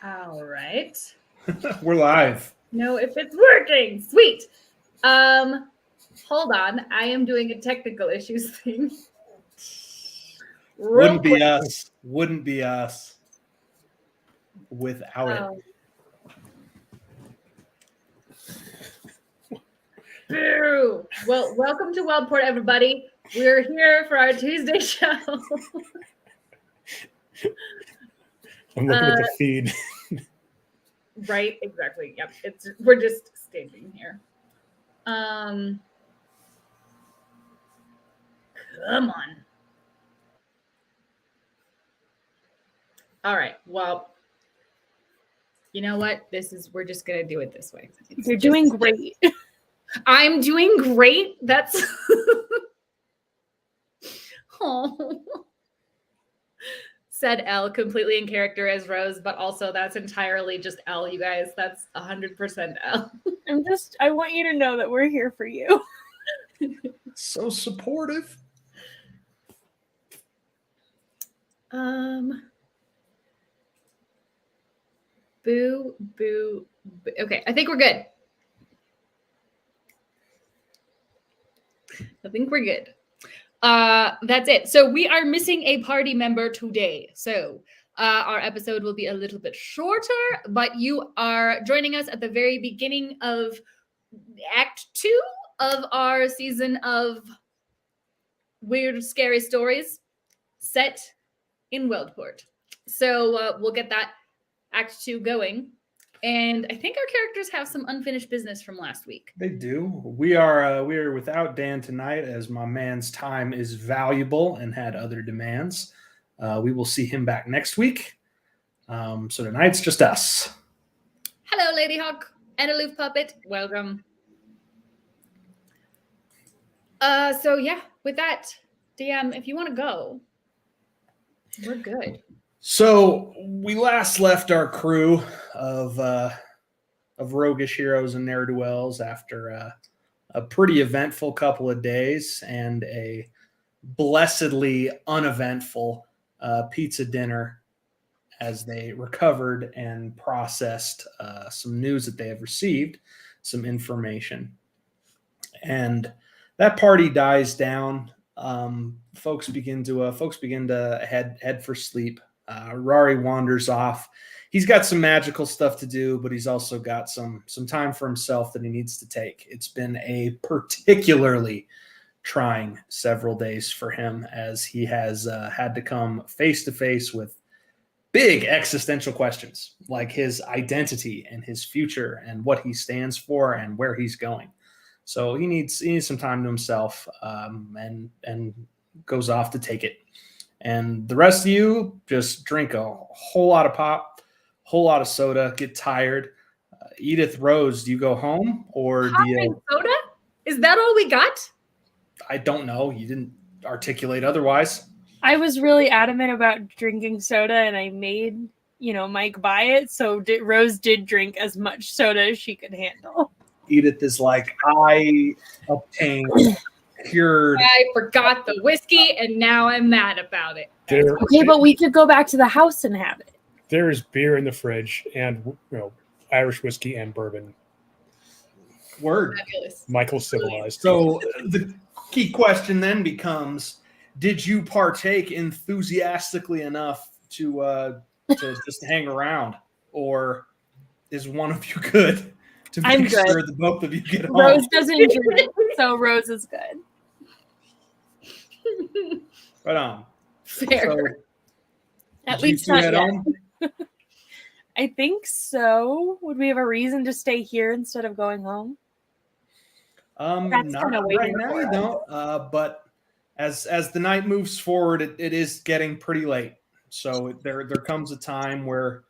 All right. We're live. No, if it's working. Sweet. Hold on. I am doing a technical issues thing. Wouldn't be us. Wouldn't be us without it. Boo. Well, welcome to Wildport, everybody. We're here for our Tuesday show. I'm looking at the feed. Right, exactly. Yep. We're just staging here. Come on. All right. Well, you know what? We're just gonna do it this way. You're doing great. I'm doing great. That's oh. Said Elle, completely in character as Rose, but also that's entirely just Elle, you guys. That's 100% Elle. I want you to know that we're here for you. So supportive. Boo, boo, boo. Okay, I think we're good. I think we're good. That's it. So we are missing a party member today. So our episode will be a little bit shorter, but you are joining us at the very beginning of Act 2 of our season of weird, scary stories set in Wildport. So we'll get that Act 2 going. And I think our characters have some unfinished business from last week. They do. We are without Dan tonight, as my man's time is valuable and had other demands. We will see him back next week. So tonight's just us. Hello, Lady Hawk and Aloof Puppet. Welcome. So yeah, with that, DM, if you want to go, we're good. So we last left our crew of roguish heroes and ne'er-do-wells after a pretty eventful couple of days and a blessedly uneventful pizza dinner as they recovered and processed some news that they have received, some information. And that party dies down. Folks begin to head for sleep. Rari wanders off. He's got some magical stuff to do, but he's also got some time for himself that he needs to take. It's been a particularly trying several days for him, as he has had to come face to face with big existential questions like his identity and his future and what he stands for and where he's going. So he needs some time to himself, and goes off to take it. And the rest of you just drink a whole lot of pop, whole lot of soda, get tired. Edith, Rose, do you go home or do you? Soda? Is that all we got? I don't know. You didn't articulate otherwise. I was really adamant about drinking soda, and I made Mike buy it. So Rose did drink as much soda as she could handle. Edith is like, I obtained cured. I forgot the whiskey, and now I'm mad about it. Okay, but we could go back to the house and have it. There is beer in the fridge and Irish whiskey and bourbon. Word. Fabulous. Michael civilized. So the key question then becomes, did you partake enthusiastically enough to just hang around, or is one of you good to make sure the both of you get home? Rose doesn't drink, so Rose is good. Right on. Fair. So, At least not yet. I think so. Would we have a reason to stay here instead of going home? Not right now, you don't. But as the night moves forward, it is getting pretty late. So there comes a time where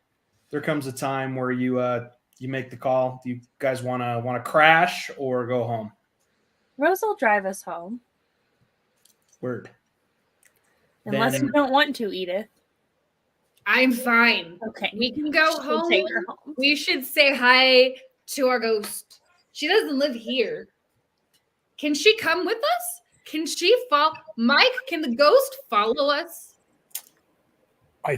you make the call. Do you guys want to crash or go home? Rose will drive us home. Word. Unless you don't want to, Edith. I'm fine. Okay. We can go home. Take her home. We should say hi to our ghost. She doesn't live here. Can she come with us? Can she follow? Mike, can the ghost follow us? I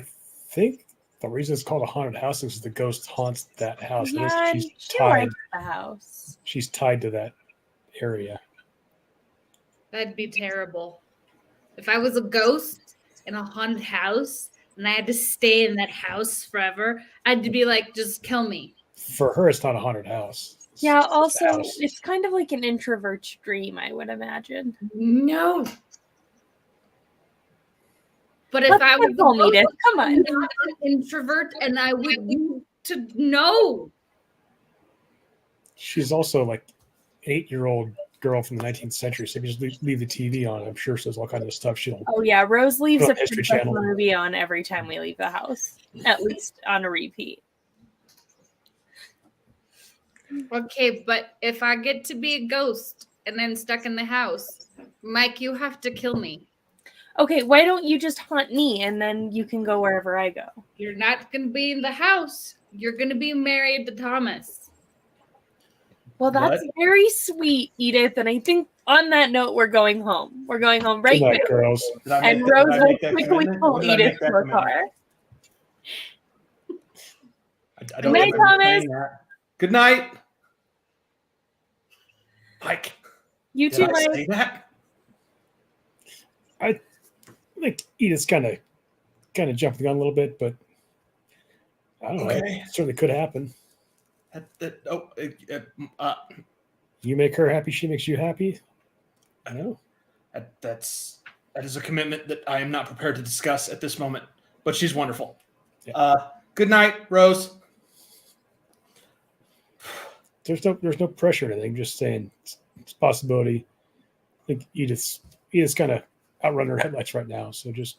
think The reason it's called a haunted house is the ghost haunts that house. And Yeah, she's she tied. likes the house. She's tied to that area. That'd be terrible. If I was a ghost in a haunted house and I had to stay in that house forever, I'd be like, just kill me. For her, it's not a haunted house. Yeah, It's a also, house. it's kind of like an introvert's dream, I would imagine. No. But if Let's I was get home, a ghost, Edith. Come I'm on. not an introvert and I would need to know. She's also like an 8-year-old girl from the 19th century. So if you just leave the TV on, I'm sure she does all kinds of stuff. She'll Oh yeah, Rose leaves Put a on History Princess Channel. movie on every time we leave the house, at least on a repeat. Okay, but if I get to be a ghost and then stuck in the house, Mike, you have to kill me. Okay, why don't you just haunt me and then you can go wherever I go? You're not going to be in the house. You're going to be married to Thomas. Well, that's What? very sweet, Edith. And I think on that note, we're going home. We're going home right good night, now. girls. Did I And make that- Rose did I will make that quickly commitment? pull When did I Edith make that to a commitment? car. I don't Good night, remember Thomas. saying that. Good night. Mike, You did too, I Mike. say that? I think Edith's kind of jumping the gun a little bit, but I don't know. Okay. It certainly could happen. You make her happy, she makes you happy. I know. that is a commitment that I am not prepared to discuss at this moment. But she's wonderful. Yeah. Good night, Rose. There's no pressure or anything. Just saying it's a possibility. I think Edith's kind of outrunning her headlights right now. So just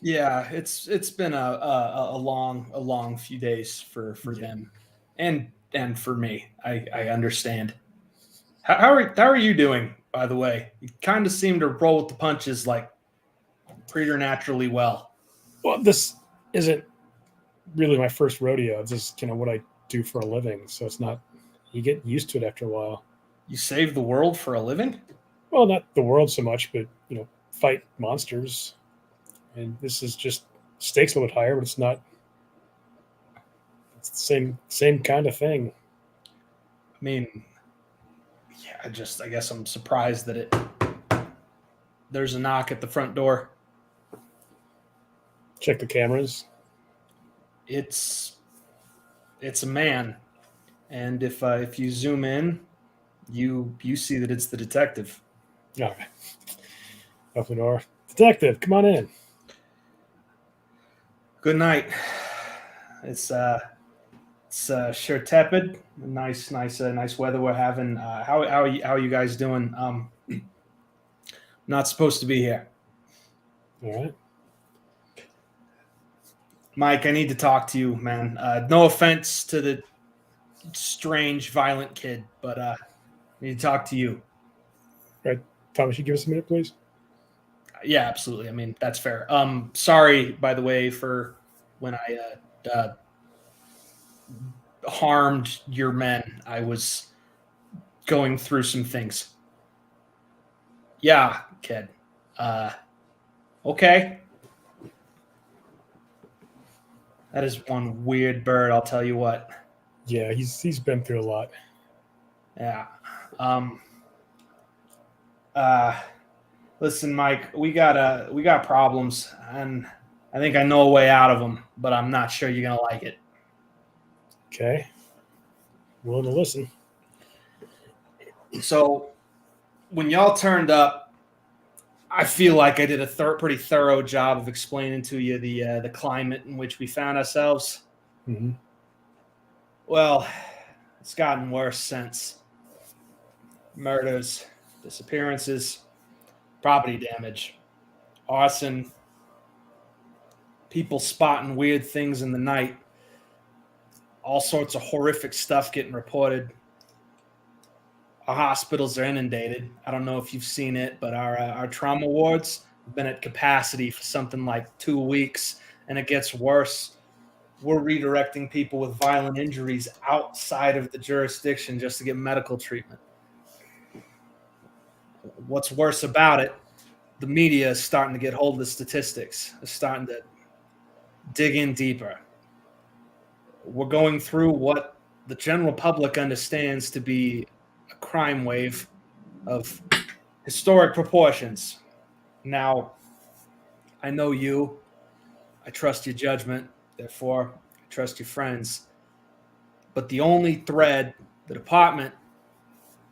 Yeah, it's been a long few days for them, and for me. I understand. How are you doing, by the way? You kind of seem to roll with the punches like preternaturally well. well, this isn't really my first rodeo. This is kind of what I do for a living. So it's not. You get used to it after a while. You save the world for a living? Well, not the world so much, but fight monsters. And this is just stakes a little bit higher, but it's not. It's the same kind of thing. I mean, yeah, I guess I'm surprised that there's a knock at the front door. Check the cameras. It's a man, and if you zoom in, you see that it's the detective. All right. Open the door. Detective, come on in. Good night. It's sure tepid. Nice weather we're having. How are you guys doing? Not supposed to be here. All right. Mike, I need to talk to you, man. No offense to the strange, violent kid, but I need to talk to you. Thomas, you give us a minute, please? Yeah, absolutely. I mean, that's fair. Sorry, by the way, for when I harmed your men. I was going through some things. Yeah, kid. Okay. That is one weird bird, I'll tell you what. Yeah, he's been through a lot. Yeah. Listen, Mike, we got problems, and I think I know a way out of them, but I'm not sure you're gonna like it. Okay. Willing to listen. So, when y'all turned up, I feel like I did a pretty thorough job of explaining to you the climate in which we found ourselves. Mm-hmm. Well, it's gotten worse since. Murders, disappearances, property damage, arson, people spotting weird things in the night, all sorts of horrific stuff getting reported. Our hospitals are inundated. I don't know if you've seen it, but our trauma wards have been at capacity for something like 2 weeks, and it gets worse. We're redirecting people with violent injuries outside of the jurisdiction just to get medical treatment. What's worse about it, the media is starting to get hold of the statistics. They're starting to dig in deeper. we're going through what the general public understands to be a crime wave of historic proportions. Now, I know you. I trust your judgment. Therefore, I trust your friends. But the only thread the department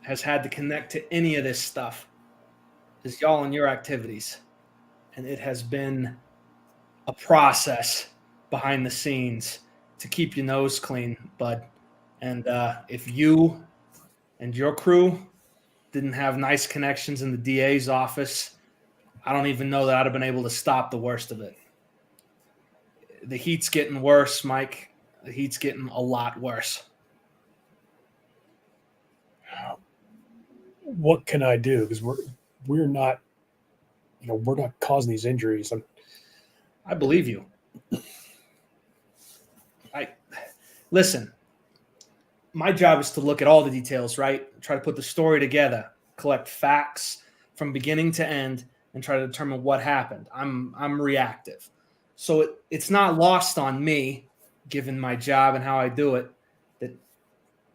has had to connect to any of this stuff is y'all and your activities. And it has been a process behind the scenes to keep your nose clean, bud. And if you and your crew didn't have nice connections in the DA's office, I don't even know that I'd have been able to stop the worst of it. The heat's getting worse, Mike. The heat's getting a lot worse. What can I do? Because we're not, we're not causing these injuries. I believe you. Listen. My job is to look at all the details, right? Try to put the story together, collect facts from beginning to end, and try to determine what happened. I'm reactive. So it's not lost on me, given my job and how I do it, that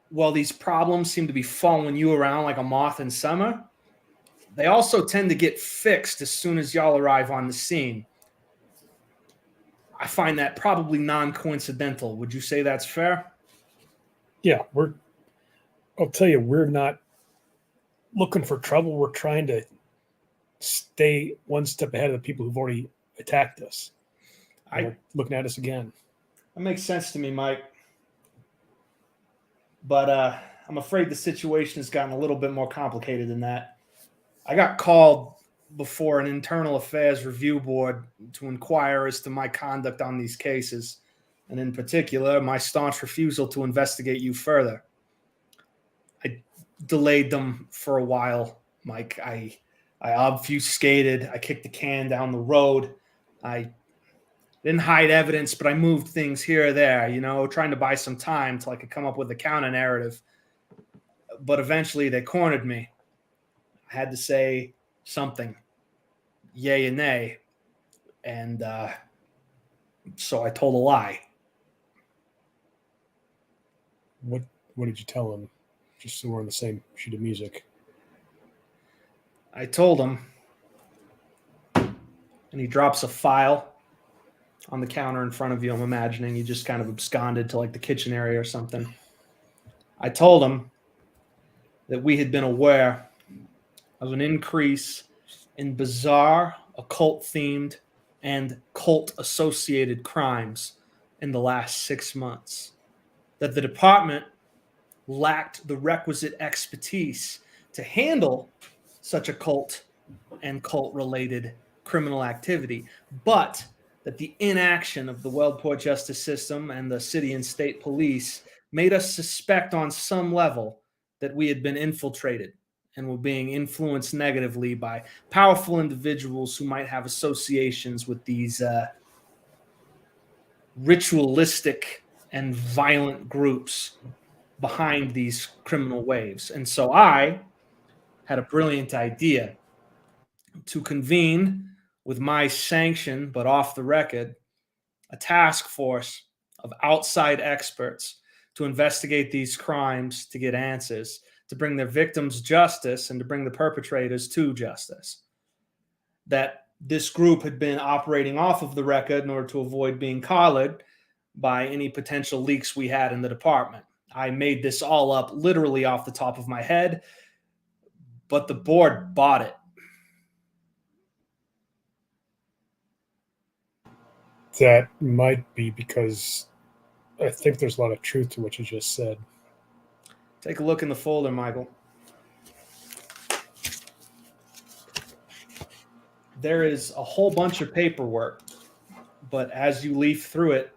while these problems seem to be following you around like a moth in summer, they also tend to get fixed as soon as y'all arrive on the scene. I find that probably non-coincidental. Would you say that's fair? Yeah, I'll tell you, we're not looking for trouble. We're trying to stay one step ahead of the people who've already attacked us. They're looking at us again. That makes sense to me, Mike. But I'm afraid the situation has gotten a little bit more complicated than that. I got called before an internal affairs review board to inquire as to my conduct on these cases, and in particular, my staunch refusal to investigate you further. I delayed them for a while, Mike. I obfuscated. I kicked the can down the road. I didn't hide evidence, but I moved things here or there, trying to buy some time till I could come up with a counter narrative. But eventually they cornered me. I had to say something, yay and nay. And so I told a lie. What did you tell him? Just so we're on the same sheet of music. I told him, and he drops a file on the counter in front of you. I'm imagining he just kind of absconded to like the kitchen area or something. I told him that we had been aware of an increase in bizarre, occult-themed, and cult-associated crimes in the last 6 months. That the department lacked the requisite expertise to handle such a cult and cult-related criminal activity, but that the inaction of the Wellport justice system and the city and state police made us suspect on some level that we had been infiltrated and were being influenced negatively by powerful individuals who might have associations with these ritualistic and violent groups behind these criminal waves. And so I had a brilliant idea to convene, with my sanction, but off the record, a task force of outside experts to investigate these crimes, to get answers, to bring their victims justice, and to bring the perpetrators to justice. That this group had been operating off of the record in order to avoid being collared by any potential leaks we had in the department. I made this all up literally off the top of my head, but the board bought it. That might be because I think there's a lot of truth to what you just said. Take a look in the folder, Michael. There is a whole bunch of paperwork, but as you leaf through it,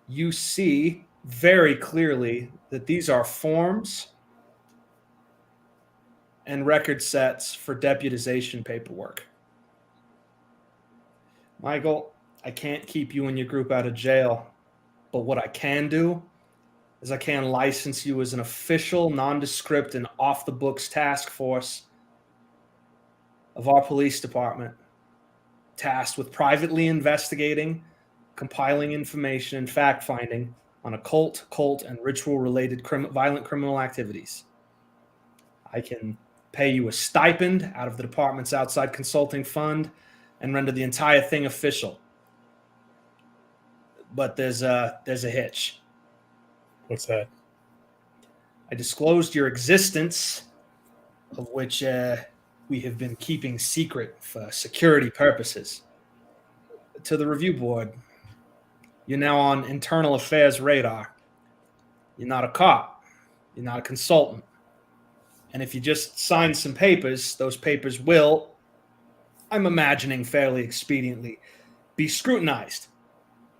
you see very clearly that these are forms and record sets for deputization paperwork. Michael, I can't keep you and your group out of jail, but what I can do is I can license you as an official, nondescript, and off-the-books task force of our police department, tasked with privately investigating, compiling information, and fact-finding on occult, cult, and ritual-related violent criminal activities. I can pay you a stipend out of the department's outside consulting fund and render the entire thing official. But there's a hitch. What's that? I disclosed your existence, of which we have been keeping secret for security purposes, to the review board. You're now on internal affairs radar. You're not a cop. You're not a consultant. And if you just sign some papers, those papers will, I'm imagining fairly expediently, be scrutinized.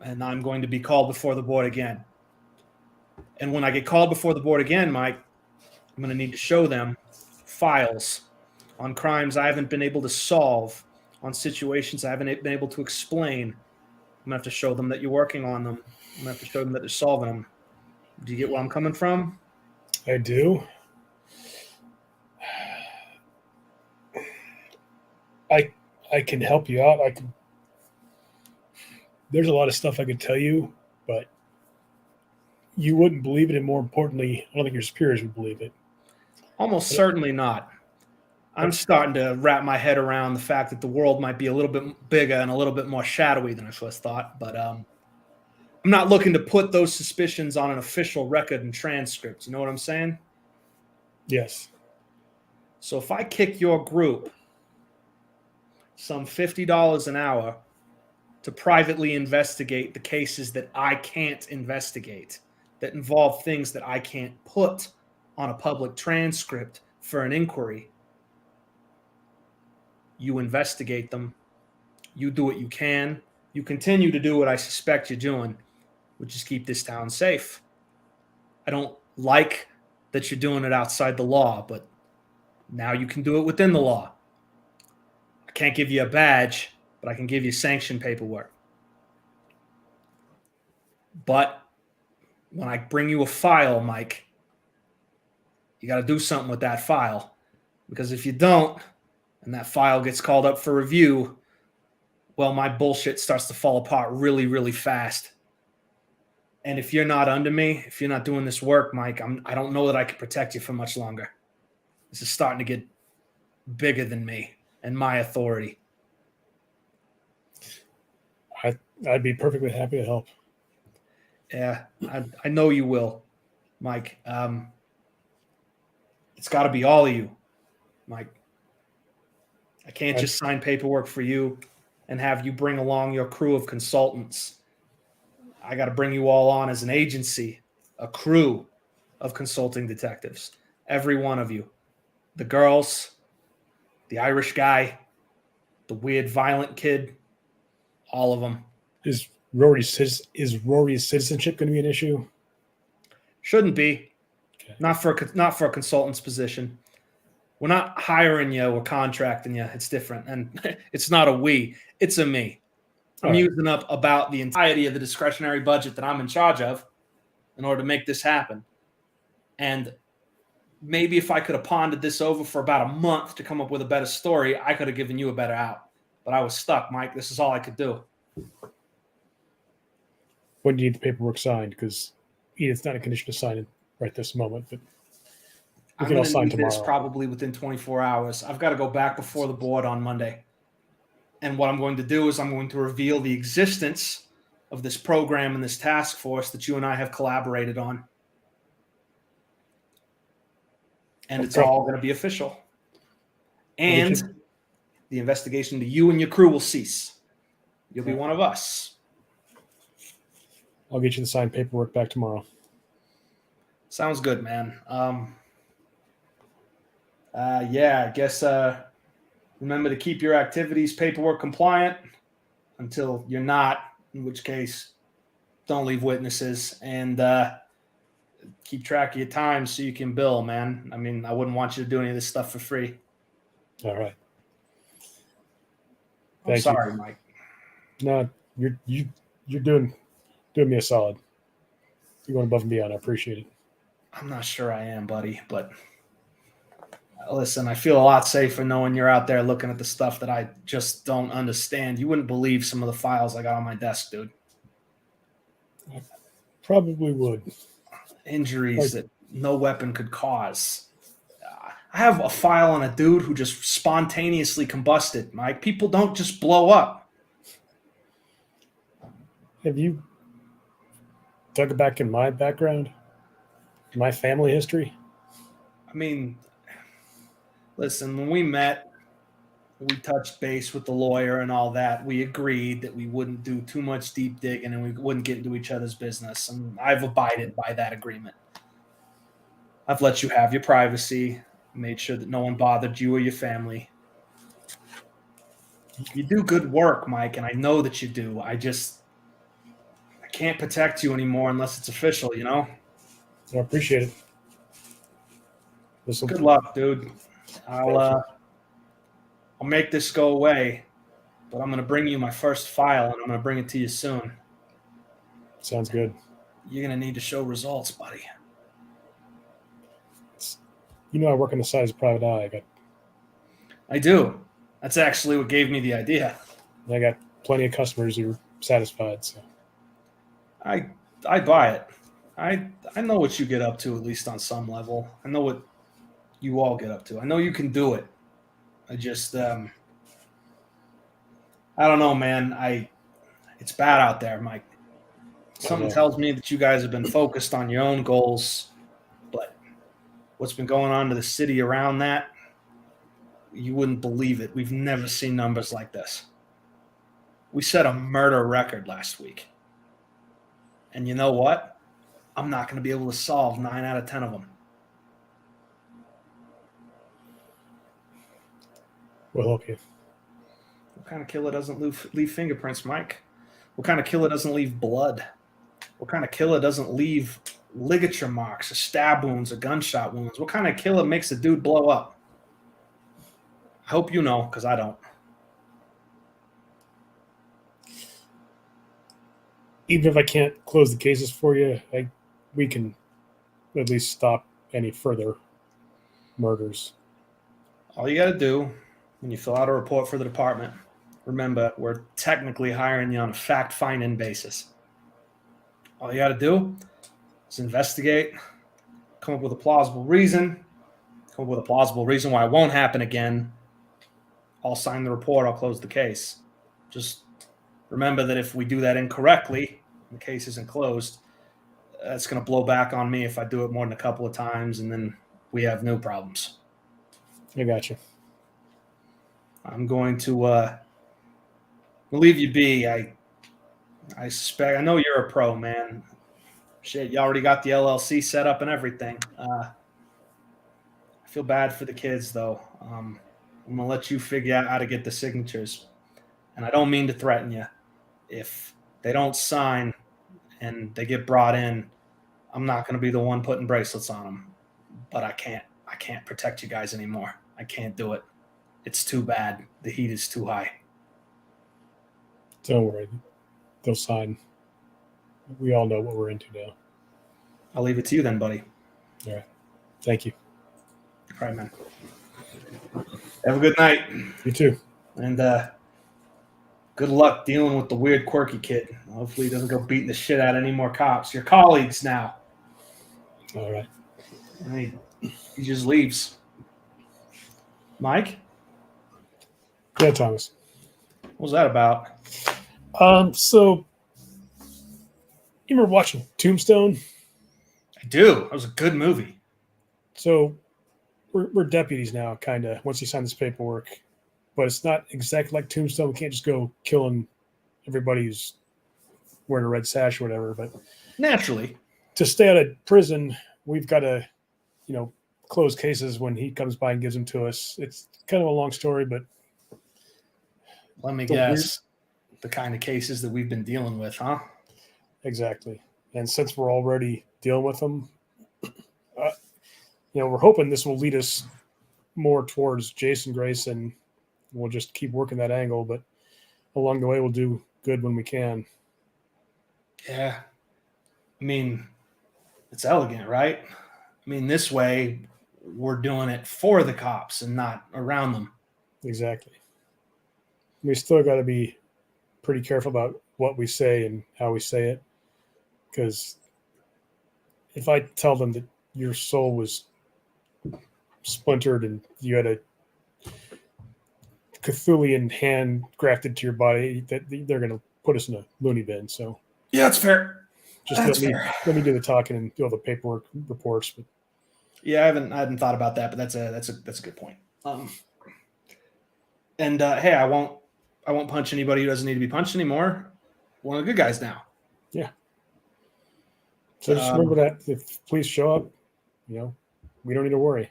And I'm going to be called before the board again. And when I get called before the board again, Mike, I'm going to need to show them files on crimes I haven't been able to solve, on situations I haven't been able to explain. I'm going to have to show them that you're working on them. I'm going to have to show them that they're solving them. Do you get where I'm coming from? I do. I can help you out. There's a lot of stuff I could tell you, but you wouldn't believe it, and more importantly, I don't think your superiors would believe it. Almost certainly not. I'm starting to wrap my head around the fact that the world might be a little bit bigger and a little bit more shadowy than I first thought, but I'm not looking to put those suspicions on an official record and transcript. You know what I'm saying? Yes. So if I kick your group some $50 an hour to privately investigate the cases that I can't investigate, that involve things that I can't put on a public transcript for an inquiry, you investigate them, you do what you can, you continue to do what I suspect you're doing, which is keep this town safe. I don't like that you're doing it outside the law, but now you can do it within the law. I can't give you a badge, but I can give you sanction paperwork. But when I bring you a file, Mike, you got to do something with that file. Because if you don't, and that file gets called up for review, well, my bullshit starts to fall apart really, really fast. And if you're not under me, if you're not doing this work, Mike, I don't know that I can protect you for much longer. This is starting to get bigger than me and my authority. I'd be perfectly happy to help. Yeah, I know you will, Mike. It's got to be all of you, Mike. I can't just sign paperwork for you and have you bring along your crew of consultants. I got to bring you all on as an agency, a crew of consulting detectives. Every one of you. The girls, the Irish guy, the weird violent kid, all of them. Is Rory's citizenship going to be an issue? Shouldn't be. Okay. Not for a consultant's position. We're not hiring you or contracting you. It's different. And it's not a we. It's a me. I'm using up about the entirety of the discretionary budget that I'm in charge of in order to make this happen. And maybe if I could have pondered this over for about a month to come up with a better story, I could have given you a better out. But I was stuck, Mike. This is all I could do. When do you need the paperwork signed? Because Edith's not in a condition to sign it right this moment, but we can all sign tomorrow. This probably within 24 hours. I've got to go back before the board on Monday. And what I'm going to do is I'm going to reveal the existence of this program and this task force that you and I have collaborated on. And it's all going to be official. And the investigation to you and your crew will cease. You'll be one of us. I'll get you the signed paperwork back tomorrow. Sounds good, man. Yeah, I guess remember to keep your activities paperwork compliant until you're not, in which case don't leave witnesses, and keep track of your time so you can bill, man. I mean, I wouldn't want you to do any of this stuff for free. All right. I'm sorry, Mike. No, you're doing me a solid. You're going above and beyond. I appreciate it. I'm not sure I am, buddy, but listen, I feel a lot safer knowing you're out there looking at the stuff that I just don't understand. You wouldn't believe some of the files I got on my desk, dude. Probably would. Injuries that no weapon could cause. I have a file on a dude who just spontaneously combusted, Mike. People don't just blow up. Have you dug back in my background, my family history? I mean, listen, when we met, we touched base with the lawyer and all that. We agreed that we wouldn't do too much deep digging and we wouldn't get into each other's business. And I've abided by that agreement. I've let you have your privacy, made sure that no one bothered you or your family. You do good work, Mike, and I know that you do. I can't protect you anymore unless it's official, you know? I appreciate it. Good luck, dude. I'll make this go away, but I'm going to bring you my first file, and I'm going to bring it to you soon. Sounds good. You're going to need to show results, buddy. You know I work on the side as a private eye. I do. That's actually what gave me the idea. I got plenty of customers who are satisfied. So I buy it. I know what you get up to, at least on some level. I know what you all get up to. I know you can do it. I just I don't know, man. It's bad out there, Mike. Something tells me that you guys have been focused on your own goals, but what's been going on to the city around that, you wouldn't believe it. We've never seen numbers like this. We set a murder record last week. And you know what? I'm not going to be able to solve 9 out of 10 of them. we'll help you. What kind of killer doesn't leave fingerprints, Mike? What kind of killer doesn't leave blood? What kind of killer doesn't leave ligature marks or stab wounds or gunshot wounds? What kind of killer makes a dude blow up? I hope you know, because I don't. Even if I can't close the cases for you, we can at least stop any further murders. All you got to do when you fill out a report for the department, remember, we're technically hiring you on a fact-finding basis. All you got to do is investigate, come up with a plausible reason why it won't happen again. I'll sign the report, I'll close the case. Just remember that if we do that incorrectly, the case isn't closed, that's going to blow back on me if I do it more than a couple of times, and then we have new problems. I got you. I'm going to leave you be. I suspect, I know you're a pro, man. Shit, you already got the LLC set up and everything. I feel bad for the kids, though. I'm going to let you figure out how to get the signatures. And I don't mean to threaten you. If they don't sign and they get brought in, I'm not going to be the one putting bracelets on them. But I can't protect you guys anymore. I can't do it. It's too bad. The heat is too high. Don't worry. They'll sign. We all know what we're into now. I'll leave it to you then, buddy. All right. Thank you. All right, man. Have a good night. You too. And good luck dealing with the weird, quirky kid. Hopefully he doesn't go beating the shit out of any more cops. Your colleagues now. All right. He just leaves. Mike? Yeah, Thomas. What was that about? So you remember watching Tombstone? I do. That was a good movie. So we're deputies now, kind of, once you sign this paperwork. But it's not exactly like Tombstone. We can't just go killing everybody who's wearing a red sash or whatever. But Naturally. to stay out of prison, we've got to, close cases when he comes by and gives them to us. It's kind of a long story, but Let me guess. The kind of cases that we've been dealing with, huh? exactly. And since we're already dealing with them, we're hoping this will lead us more towards Jason Grayson. We'll just keep working that angle, but along the way, we'll do good when we can. Yeah. I mean, it's elegant, right? I mean, this way, we're doing it for the cops and not around them. Exactly. We still got to be pretty careful about what we say and how we say it, because if I tell them that your soul was splintered and you had a Cthulian hand grafted to your body, that they're going to put us in a loony bin. So Yeah, that's fair. just That's let fair. me do the talking and do all the paperwork reports. But Yeah, I hadn't thought about that, but that's a good point. Hey, I won't punch anybody who doesn't need to be punched anymore. One of the good guys now. so just remember that if police show up, we don't need to worry.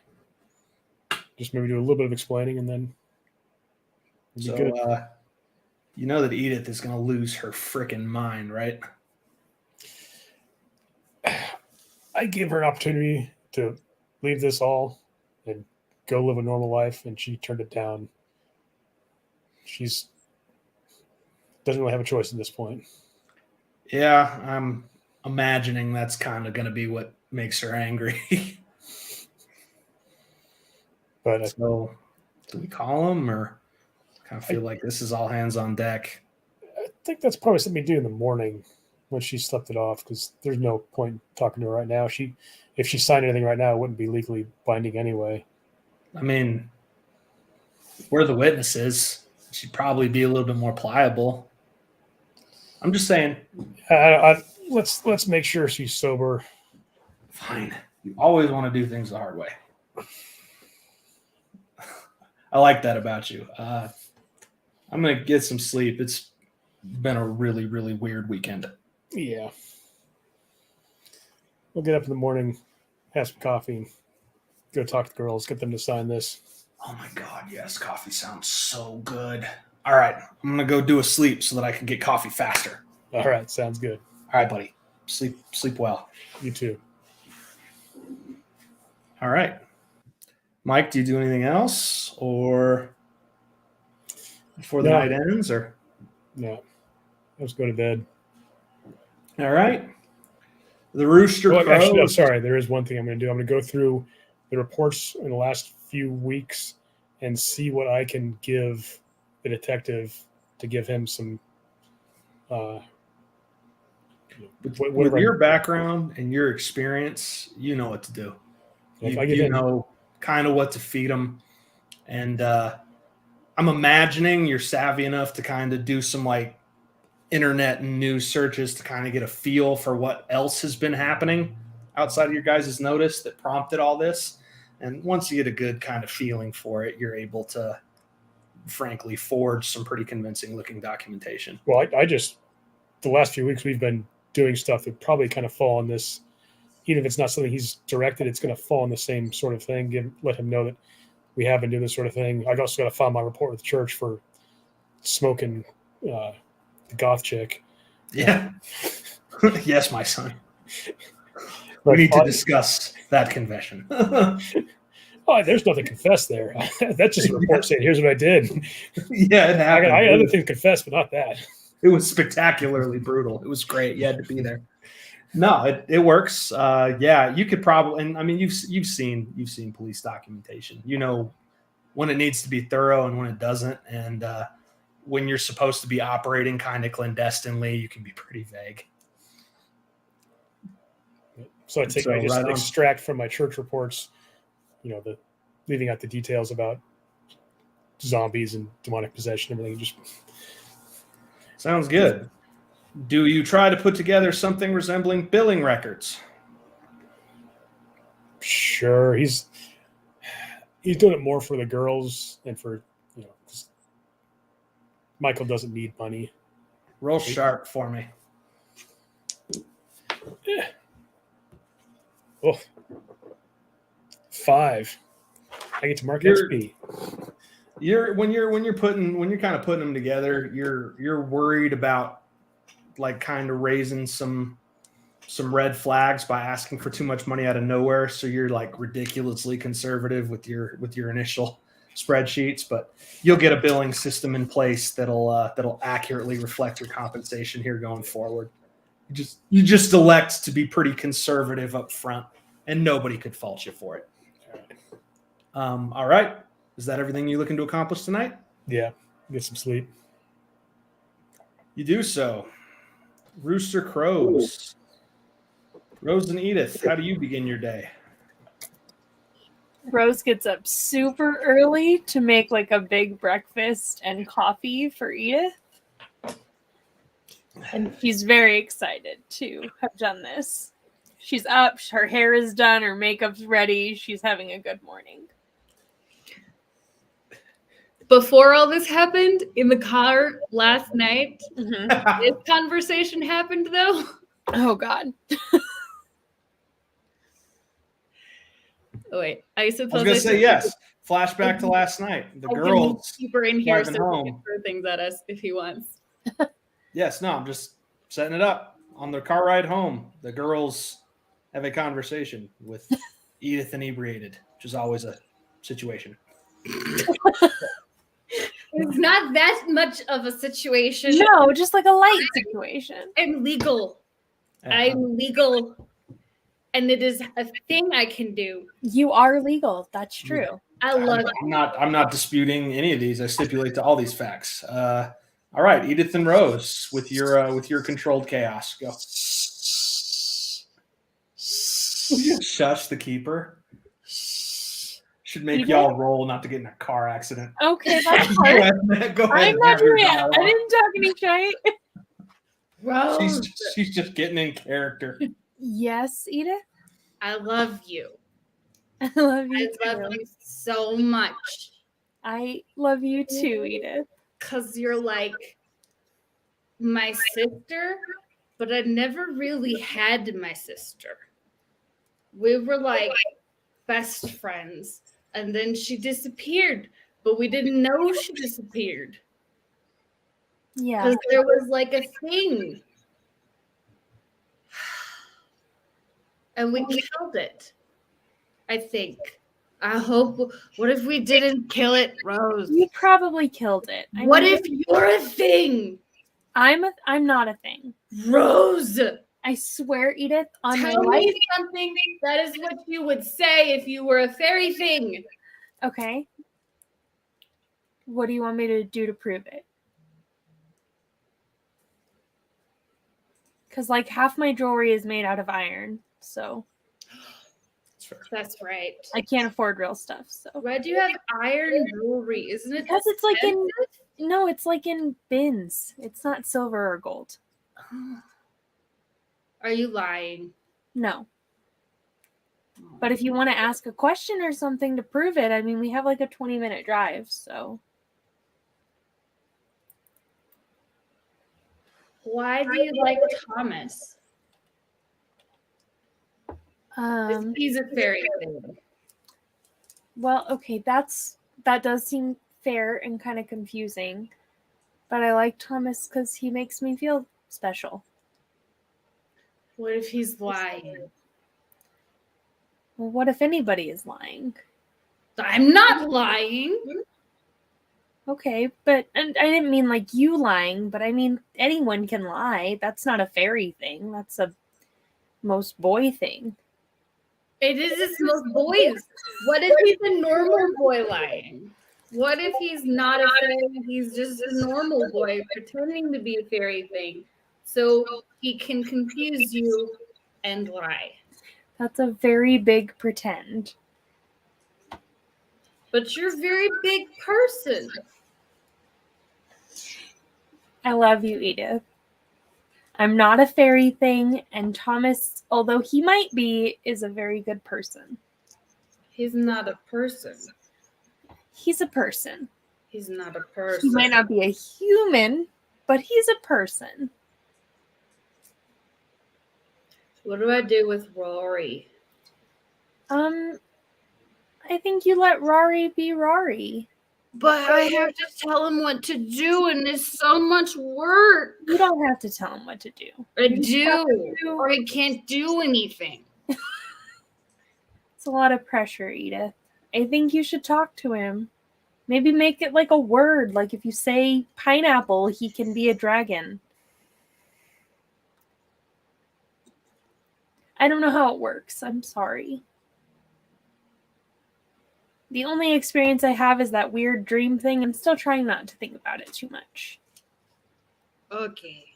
Just maybe do a little bit of explaining and then it'll be good. You know that Edith is going to lose her freaking mind, right? I gave her an opportunity to leave this all and go live a normal life, and she turned it down. She's doesn't really have a choice at this point. Yeah, I'm imagining that's kind of going to be what makes her angry. But So, do we call him, or kind of feel like this is all hands on deck? I think that's probably something to do in the morning when she slept it off, because there's no point talking to her right now. If she signed anything right now, it wouldn't be legally binding anyway. I mean, we're the witnesses. She'd probably be a little bit more pliable. I'm just saying. Let's make sure she's sober. Fine. You always want to do things the hard way. I like that about you. I'm going to get some sleep. It's been a really, really weird weekend. Yeah. We'll get up in the morning, have some coffee, and go talk to the girls, get them to sign this. Oh my God, yes. Coffee sounds so good. All right. I'm going to go do a sleep so that I can get coffee faster. All right, sounds good. All right, buddy. Sleep well. You too. All right. Mike, do you do anything else or before the No. night ends, or? No. Let's go to bed. All right. The Rooster Well, Crows. actually, no, sorry. There is one thing I'm going to do. I'm going to go through the reports in the last few weeks and see what I can give the detective to give him some. With whatever your background and your experience, you know what to do. If You, I get you him, know kind of what to feed them. And I'm imagining you're savvy enough to kind of do some like internet and news searches to kind of get a feel for what else has been happening outside of your guys' notice that prompted all this. And once you get a good kind of feeling for it, you're able to frankly forge some pretty convincing looking documentation. well, I just the last few weeks we've been doing stuff that probably kind of fall on this. Even if it's not something he's directed, it's going to fall on the same sort of thing. Let him know that we have been doing this sort of thing. I also got to file my report with the church for smoking the goth chick. Yeah. Yes, my son. But We need to discuss that confession. oh, there's nothing to confess there. That's just a report saying, "Here's what I did." Yeah, it I happened. got other things to confess, but not that. It was spectacularly brutal. It was great. You had to be there. No, it works. Yeah, you could probably, and I mean, you've seen police documentation. You know when it needs to be thorough and when it doesn't, and when you're supposed to be operating kind of clandestinely, you can be pretty vague. So I So, just right on. extract from my church reports, the leaving out the details about zombies and demonic possession and everything. Just Sounds good. Do you try to put together something resembling billing records? sure, he's doing it more for the girls and for 'cause Michael doesn't need money. Roll sharp for me. Oh, 5. I get to mark You're- XP. When you're kind of putting them together, you're worried about like kind of raising some red flags by asking for too much money out of nowhere. So you're like ridiculously conservative with your initial spreadsheets, but you'll get a billing system in place that'll accurately reflect your compensation here going forward. You just elect to be pretty conservative up front, and nobody could fault you for it. All right. Is that everything you're looking to accomplish tonight? Yeah, get some sleep. You do so. Rooster Crows. Rose and Edith, how do you begin your day? Rose gets up super early to make like a big breakfast and coffee for Edith. And she's very excited to have done this. She's up, her hair is done, her makeup's ready. She's having a good morning. Before all this happened, in the car last night, Mhm. this conversation happened though. Oh, God. Oh, wait, I I suppose was gonna say should- yes. Flashback to last night. The I can girls. keep her in here so driving he can home. throw things at us if he wants. Yes, no, I'm just setting it up. On their car ride home, the girls have a conversation with Edith inebriated, which is always a situation. It's not that much of a situation. No, just like a light situation. I'm legal. I'm legal. And it is a thing I can do. You are legal. That's true. I love it. I'm not disputing any of these. I stipulate to all these facts. All right, Edith and Rose, with your controlled chaos, go. Shush the keeper. Should make Edith? y'all roll not to get in a car accident. Okay, that's hard. Go ahead. I'm not have your doing it. I dialogue. didn't talk any shite. Rose, She's just getting in character. Yes, Edith. I love you. I love I you love too. you so much. I love you too, Edith. Because you're like my sister, but I never really had my sister. We were like best friends, and then she disappeared, but we didn't know she disappeared Yeah. because there was like a thing. And we killed it, I think. I hope. What if we didn't kill it, Rose? You probably killed it. I What mean, if you're a thing, I'm not a thing. Rose? I swear, Edith, on my Tell life. me something that is what you would say if you were a fairy thing. Okay. What do you want me to do to prove it? Because like half my jewelry is made out of iron, so That's fair. That's right. I can't afford real stuff. So Why do you have iron jewelry? Isn't it? because it's like in expensive? no, it's like in bins. It's not silver or gold. Are you lying? No. But if you want to ask a question or something to prove it, I mean, we have like a 20-minute drive, so Why do you like Thomas? He's a fairy thing. well, okay, that does seem fair and kind of confusing. But I like Thomas because he makes me feel special. What if he's lying? Well, what if anybody is lying? I'm not lying. Okay, but and I didn't mean like you lying, but I mean anyone can lie. That's not a fairy thing. That's a most boy thing. It is just most boys. What if he's a normal boy lying? What if he's not a fairy? He's just a normal boy pretending to be a fairy thing, so he can confuse you and lie. That's a very big pretend. But you're a very big person. I love you, Edith. I'm not a fairy thing, and Thomas, although he might be, is a very good person. He's not a person. He's a person. He's not a He person. might not be a human, but he's a person. What do I do with Rory? I think you let Rory be Rory. But I have to tell him what to do, and it's so much work. You don't have to tell him what to do. I You just have do, to- or I can't do anything. It's a lot of pressure, Edith. I think you should talk to him. Maybe make it like a word. Like if you say pineapple, he can be a dragon. I don't know how it works. I'm sorry. The only experience I have is that weird dream thing. I'm still trying not to think about it too much. Okay.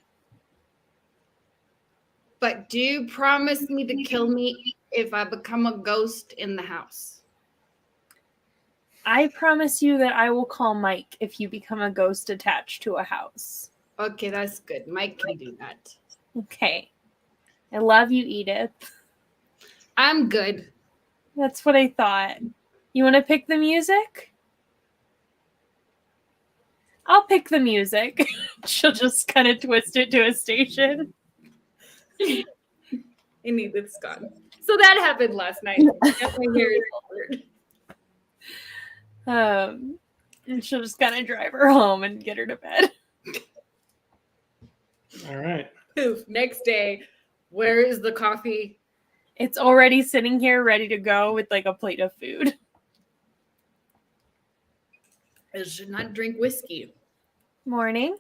But do you promise me to kill me if I become a ghost in the house? I promise you that I will call Mike if you become a ghost attached to a house. Okay, that's good. Mike can do that. Okay. I love you, Edith. I'm good. That's what I thought. You want to pick the music? I'll pick the music. She'll just kind of twist it to a station. And Edith's gone. So that happened last night. Got my hair is altered. And she'll just kind of drive her home and get her to bed. All right. Poof. Next day, where is the coffee? It's already sitting here ready to go with like a plate of food. I should not drink whiskey. Morning.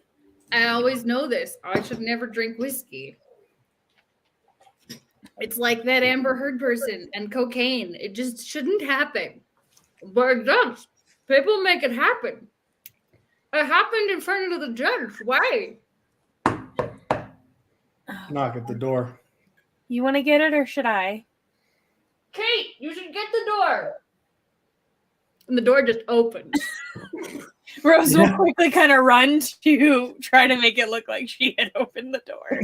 I always know this. I should never drink whiskey. It's like that Amber Heard person and cocaine. It just shouldn't happen. But it does. People make it happen. It happened in front of the judge. Why? Knock at the door. You want to get it or should I? Kate, you should get the door. And the door just opened. Rose will quickly kind of run to try to make it look like she had opened the door.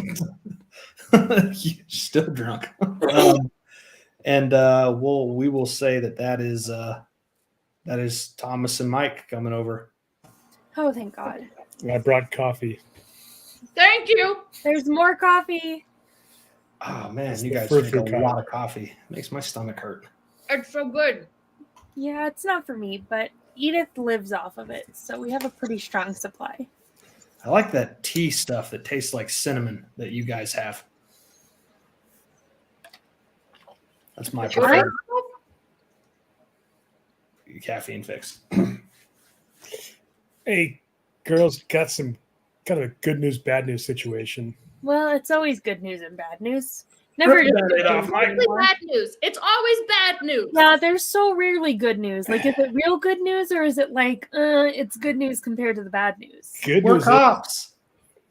You're still drunk. And we will say that is Thomas and Mike coming over. Oh, thank God. I brought coffee. Thank you. There's more coffee. Oh man, It's you the guys first drink a kind. lot of coffee. Makes my stomach hurt. It's so good. Yeah, it's not for me, but Edith lives off of it, so we have a pretty strong supply. I like that tea stuff that tastes like cinnamon that you guys have. That's my preferred caffeine fix. Hey, girls, got some kind of a good news, bad news situation. Well, it's always good news and bad news. Never Rip just that good right off, news Mike. anymore. Bad news. It's always bad news. Yeah, there's so rarely good news. Like, is it real good news or is it like, it's good news compared to the bad news? Good We're news. cops.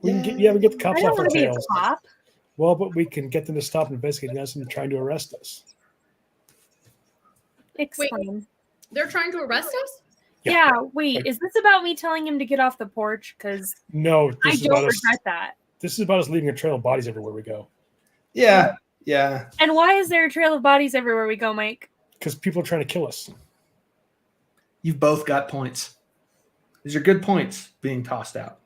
We can get the I cops don't off our want to be a tails. cop. Well, but we can get them to stop investigating us and trying to arrest us. Explain. They're trying to arrest us? Yeah, wait. Is this about me telling him to get off the porch? Because No, I this is don't about us. regret that. This is about us leaving a trail of bodies everywhere we go. Yeah. And why is there a trail of bodies everywhere we go, Mike? Because people are trying to kill us. You've both got points. These are good points being tossed out.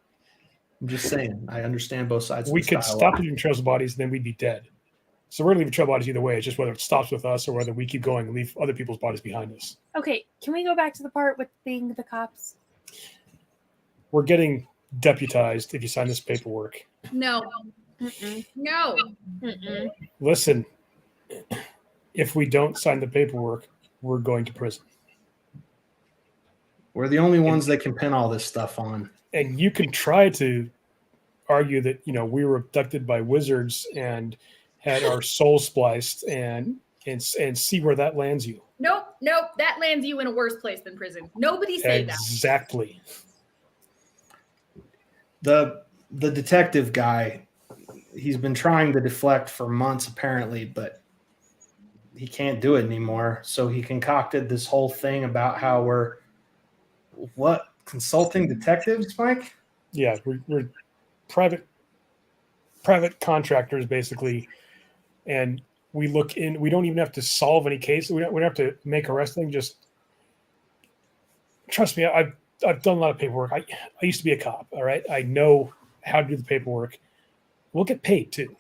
I'm just saying. I understand both sides. We of could this stop dialogue. leaving trails of bodies, and then we'd be dead. So we're gonna leave trail of bodies either way. It's just whether it stops with us or whether we keep going and leave other people's bodies behind us. Okay, can we go back to the part with being the cops? We're getting deputized if you sign this paperwork. No. Mm-mm. No. Mm-mm. Listen, if we don't sign the paperwork, we're going to prison. We're the only ones that can pin all this stuff on. And you can try to argue that we were abducted by wizards and had our souls spliced and see where that lands you. Nope. That lands you in a worse place than prison. Nobody say that. Exactly. The detective guy, he's been trying to deflect for months apparently, but he can't do it anymore. So he concocted this whole thing about how we're consulting detectives, Mike? Yeah, we're private contractors basically, and we look in. We don't even have to solve any cases. We don't have to make arrests. Just trust me. I've done a lot of paperwork. I used to be a cop. All right, I know how to do the paperwork. We'll get paid too.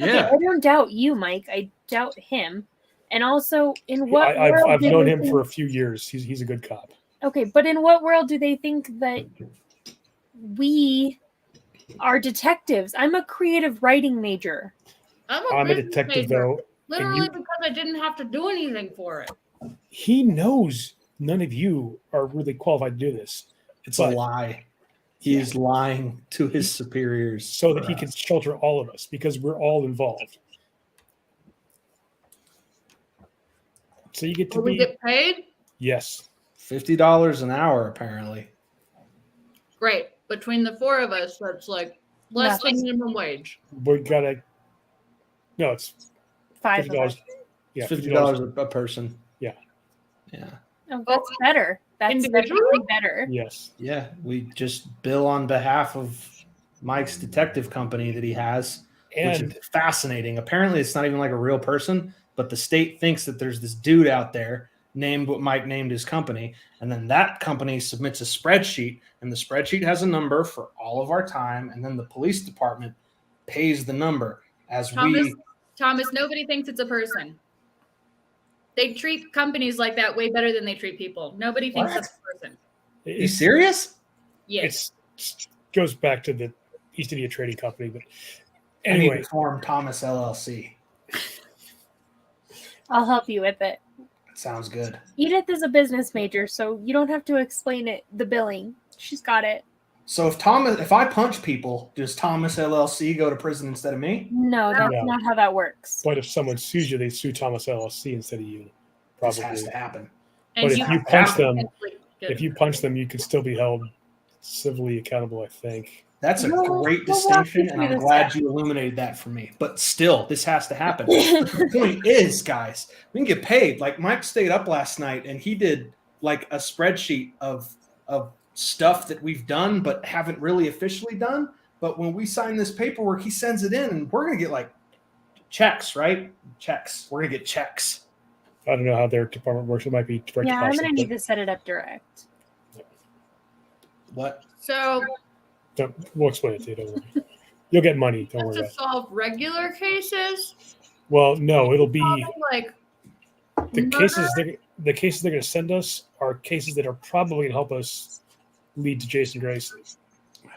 Okay, I don't doubt you, Mike. I doubt him. And also, in what I've world do known they him think- for a few years. He's a good cop. Okay, but in what world do they think that we are detectives? I'm a creative writing major. I'm I'm a business detective major. though. Literally you- because I didn't have to do anything for it. He knows none of you are really qualified to do this, It's a lie. He is lying to his superiors so that for he us. can shelter all of us because we're all involved. So you get to Will we be get paid? yes. $50 an hour, apparently. Great. Between the four of us, that's like less than Nothing. minimum wage. We gotta No, it's Five $50. of us. Yeah, It's $50 a person. Yeah. Yeah. Oh, that's better. That's Individually? definitely better. Yes. Yeah. We just bill on behalf of Mike's detective company that he has, which And is fascinating. Apparently, it's not even like a real person, but the state thinks that there's this dude out there named what Mike named his company. And then that company submits a spreadsheet, and the spreadsheet has a number for all of our time. And then the police department pays the number as Thomas, nobody thinks it's a person. They treat companies like that way better than they treat people. Nobody thinks What? that's a person. You serious? Yes. It goes back to the East India Trading Company. But I need anyway, to form Thomas LLC. I'll help you with it. Sounds good. Edith is a business major, so you don't have to explain it. The billing, she's got it. So if I punch people, does Thomas LLC go to prison instead of me? No, that's No. not how that works. but if someone sues you, they sue Thomas LLC instead of you. This Probably. has to happen. But if you you punch them, Good. if you punch them, you could still be held civilly accountable, I think. That's a We'll- great we'll walk distinction, you and through I'm this glad step. you illuminated that for me. But still, this has to happen. The point is, guys, we can get paid. Like Mike stayed up last night, and he did like a spreadsheet of stuff that we've done but haven't really officially done. But when we sign this paperwork, he sends it in, and we're gonna get like checks, right? Checks. We're gonna get checks. I don't know how their department works. It might be direct Yeah, I'm deposit, gonna need but to set it up direct. What? So we'll explain it to you. Don't worry. You'll get money. Don't that's worry to about it. solve regular cases. Well, no, it'll be Like the murder? cases. The cases they're going to send us are cases that are probably going to help us lead to Jason Grayson.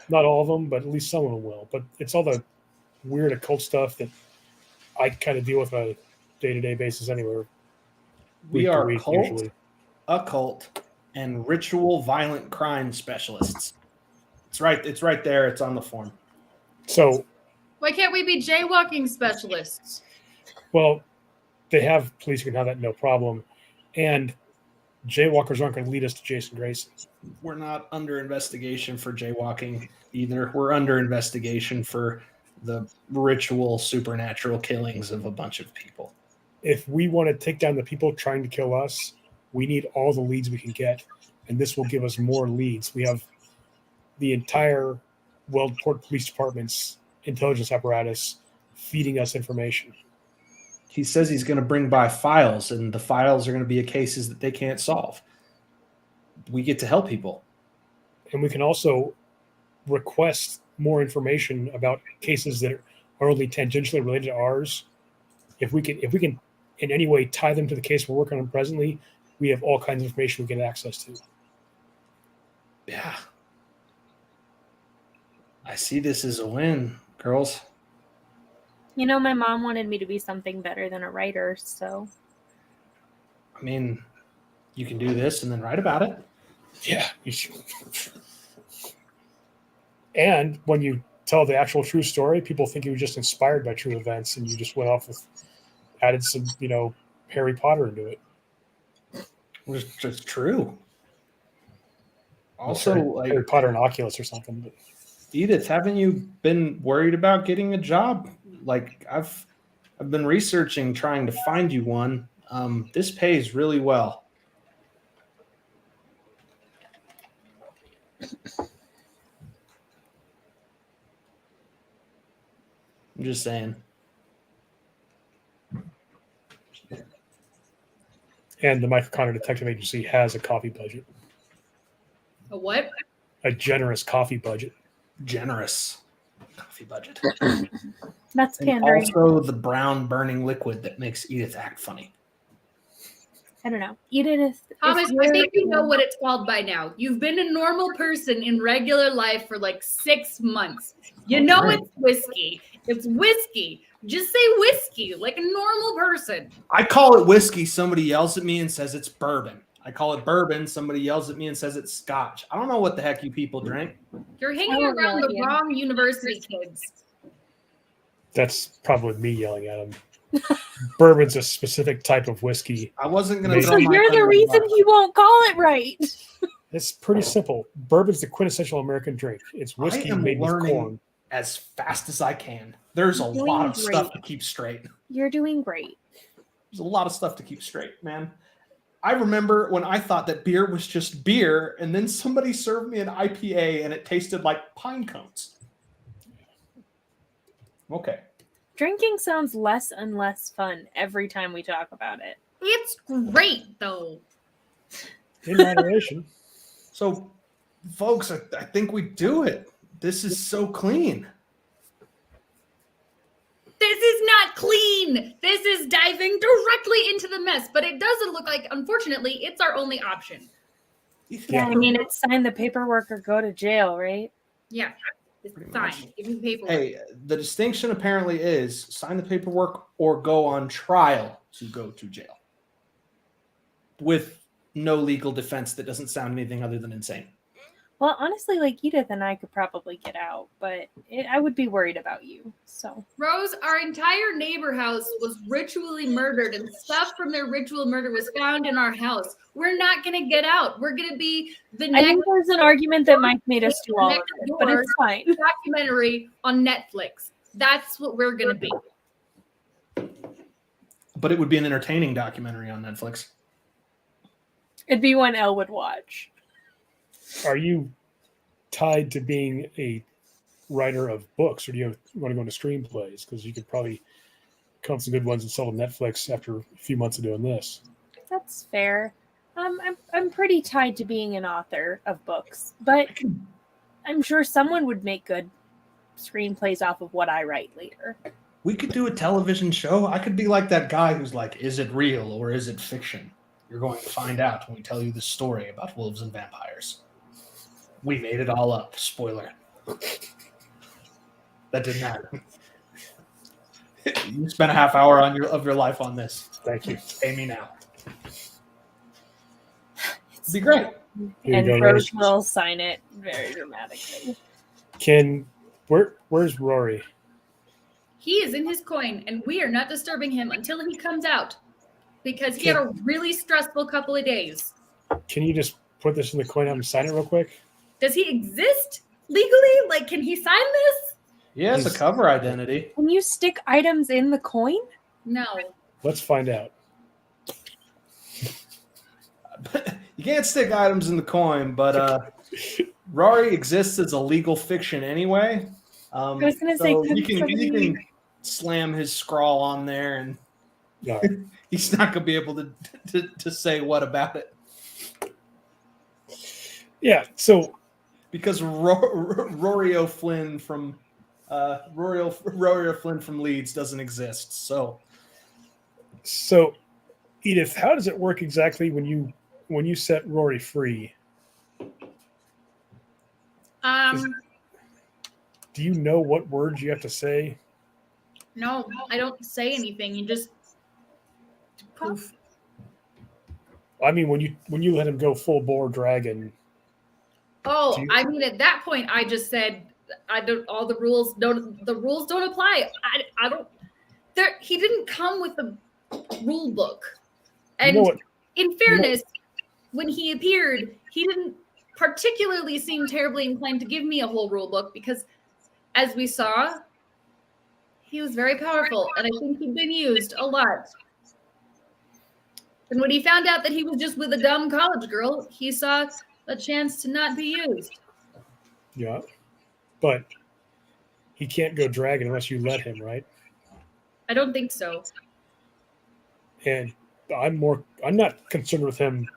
Not all of them, but at least some of them will. But it's all the weird occult stuff that I kind of deal with on a day-to-day basis anyway. We week to are week, cult, occult, and ritual violent crime specialists. It's right there. It's on the form. So, why can't we be jaywalking specialists? well, they have police who can have that no problem, and jaywalkers aren't going to lead us to Jason Grayson. We're not under investigation for jaywalking either. We're under investigation for the ritual supernatural killings of a bunch of people. If we want to take down the people trying to kill us, we need all the leads we can get, and this will give us more leads. We have the entire Wellport Police Department's intelligence apparatus feeding us information. He says he's going to bring by files, and the files are going to be cases that they can't solve. We get to help people. And we can also request more information about cases that are only tangentially related to ours. If we can in any way tie them to the case we're working on presently, we have all kinds of information we get access to. Yeah. I see this as a win, girls. You know, my mom wanted me to be something better than a writer, so I mean, you can do this and then write about it. Yeah. You should. And when you tell the actual true story, people think you were just inspired by true events and you just went off with added some, Harry Potter into it. It's just true. Also, Harry Potter and Oculus or something. But Edith, haven't you been worried about getting a job? Like I've been researching, trying to find you one. This pays really well. I'm just saying. and the Mike O'Connor Detective Agency has a coffee budget, A what? a generous coffee budget. Generous coffee budget. that's And pandering. also the brown burning liquid that makes Edith act funny. I don't know. Edith, Thomas, I think you know what it's called by now. You've been a normal person in regular life for like 6 months. You know Okay. it's whiskey. It's whiskey. Just say whiskey like a normal person. I call it whiskey. Somebody yells at me and says it's bourbon. I call it bourbon. Somebody yells at me and says it's scotch. I don't know what the heck you people drink. You're hanging don't around know the you. wrong university kids. That's probably me yelling at him. Bourbon's a specific type of whiskey. I wasn't going to. So you're the reason he won't call it right. It's pretty simple. Bourbon's the quintessential American drink. It's whiskey am made with learning. corn. As fast as I can. There's a Doing lot of stuff great. to keep straight. You're doing great. There's a lot of stuff to keep straight, man. I remember when I thought that beer was just beer, and then somebody served me an IPA and it tasted like pine cones. Okay. Drinking sounds less and less fun every time we talk about it. It's great though. In moderation. So, folks, I think we do it. This is so clean. This is not clean. This is diving directly into the mess. But it doesn't look like, unfortunately, it's our only option. Yeah. I mean, it's sign the paperwork or go to jail, right? Yeah. It's Pretty fine. much. Give me the paperwork. Hey, the distinction apparently is sign the paperwork or go on trial to go to jail. With no legal defense that doesn't sound anything other than insane. Well, honestly, like Edith and I could probably get out, but I would be worried about you. So Rose, our entire neighbor house was ritually murdered and stuff from their ritual murder was found in our house. We're not going to get out. We're going to be the I next think there's an argument that Mike made us do all of it, but it's fine. documentary on Netflix. That's what we're going to be. But it would be an entertaining documentary on Netflix. It'd be one Elle would watch. Are you tied to being a writer of books, or do you want to go into screenplays? Because you could probably come up with some good ones and sell to Netflix after a few months of doing this. That's fair. I'm pretty tied to being an author of books, but I'm sure someone would make good screenplays off of what I write later. We could do a television show. I could be like that guy who's like, is it real or is it fiction? You're going to find out when we tell you the story about wolves and vampires. We made it all up. Spoiler. That didn't happen. You spent a half hour of your life on this. Thank you. Pay me now. It'd be great. Here you And go, Rose Rose. will sign it very dramatically. Where's Rory? He is in his coin, and we are not disturbing him until he comes out because he had a really stressful couple of days. Can you just put this in the coin and sign it real quick? Does he exist legally? Like, can he sign this? He has a cover identity. Can you stick items in the coin? No. Let's find out. You can't stick items in the coin, but Rory exists as a legal fiction anyway. I was going to say, you can slam his scrawl on there, and No. he's not going to be able to say what about it. Yeah, so Because Rory O'Flynn from Rory O'Flynn from Leeds doesn't exist. So Edith, how does it work exactly when you set Rory free? Do you know what words you have to say? No, I don't say anything. You just poof. I mean, when you let him go full bore dragon. Oh, Do you- I mean, at that point, I just said, I don't. All the rules don't. The rules don't apply. I don't. There, he didn't come with the rule book. And You know what? in fairness, when he appeared, he didn't particularly seem terribly inclined to give me a whole rule book because, as we saw, he was very powerful, and I think he'd been used a lot. And when he found out that he was just with a dumb college girl, he saw a chance to not be used. Yeah, but he can't go dragon unless you let him, right? I don't think so. And I'm not concerned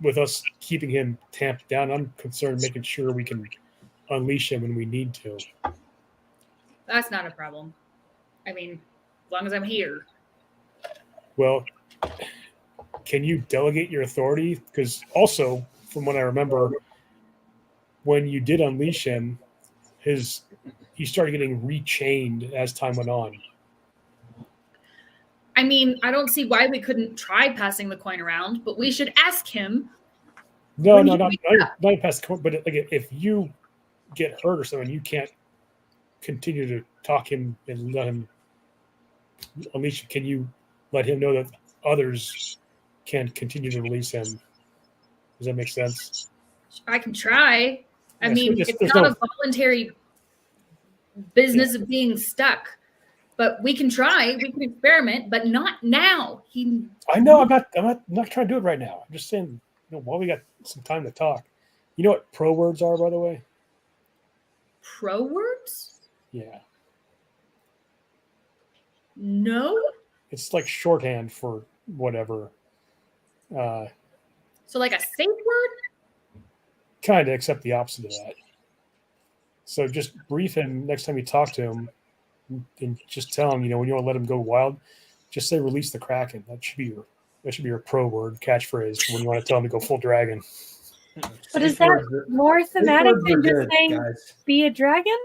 with us keeping him tamped down. I'm concerned making sure we can unleash him when we need to. That's not a problem. I mean, as long as I'm here. Well, can you delegate your authority? Because also, from what I remember, when you did unleash him, he started getting rechained as time went on. I mean, I don't see why we couldn't try passing the coin around, but we should ask him. No, When no, you not wake up. past the court. But like, if you get hurt or something, you can't continue to talk him and let him unleash him. Can you let him know that others can continue to release him? Does that make sense? I can try. I Yeah, so mean, there's it's not no- a voluntary business of being stuck. But we can try, we can experiment, but not now. I know I'm not trying to do it right now. I'm just saying, while we got some time to talk. You know what pro words are, by the way? Pro words? Yeah. No. It's like shorthand for whatever. So like a safe word? Kind of, except the opposite of that. So just brief him next time you talk to him, and just tell him, when you want to let him go wild, just say "release the Kraken." That should be your pro word catchphrase when you want to tell him to go full dragon. But is that more thematic than just saying guys. be a dragon?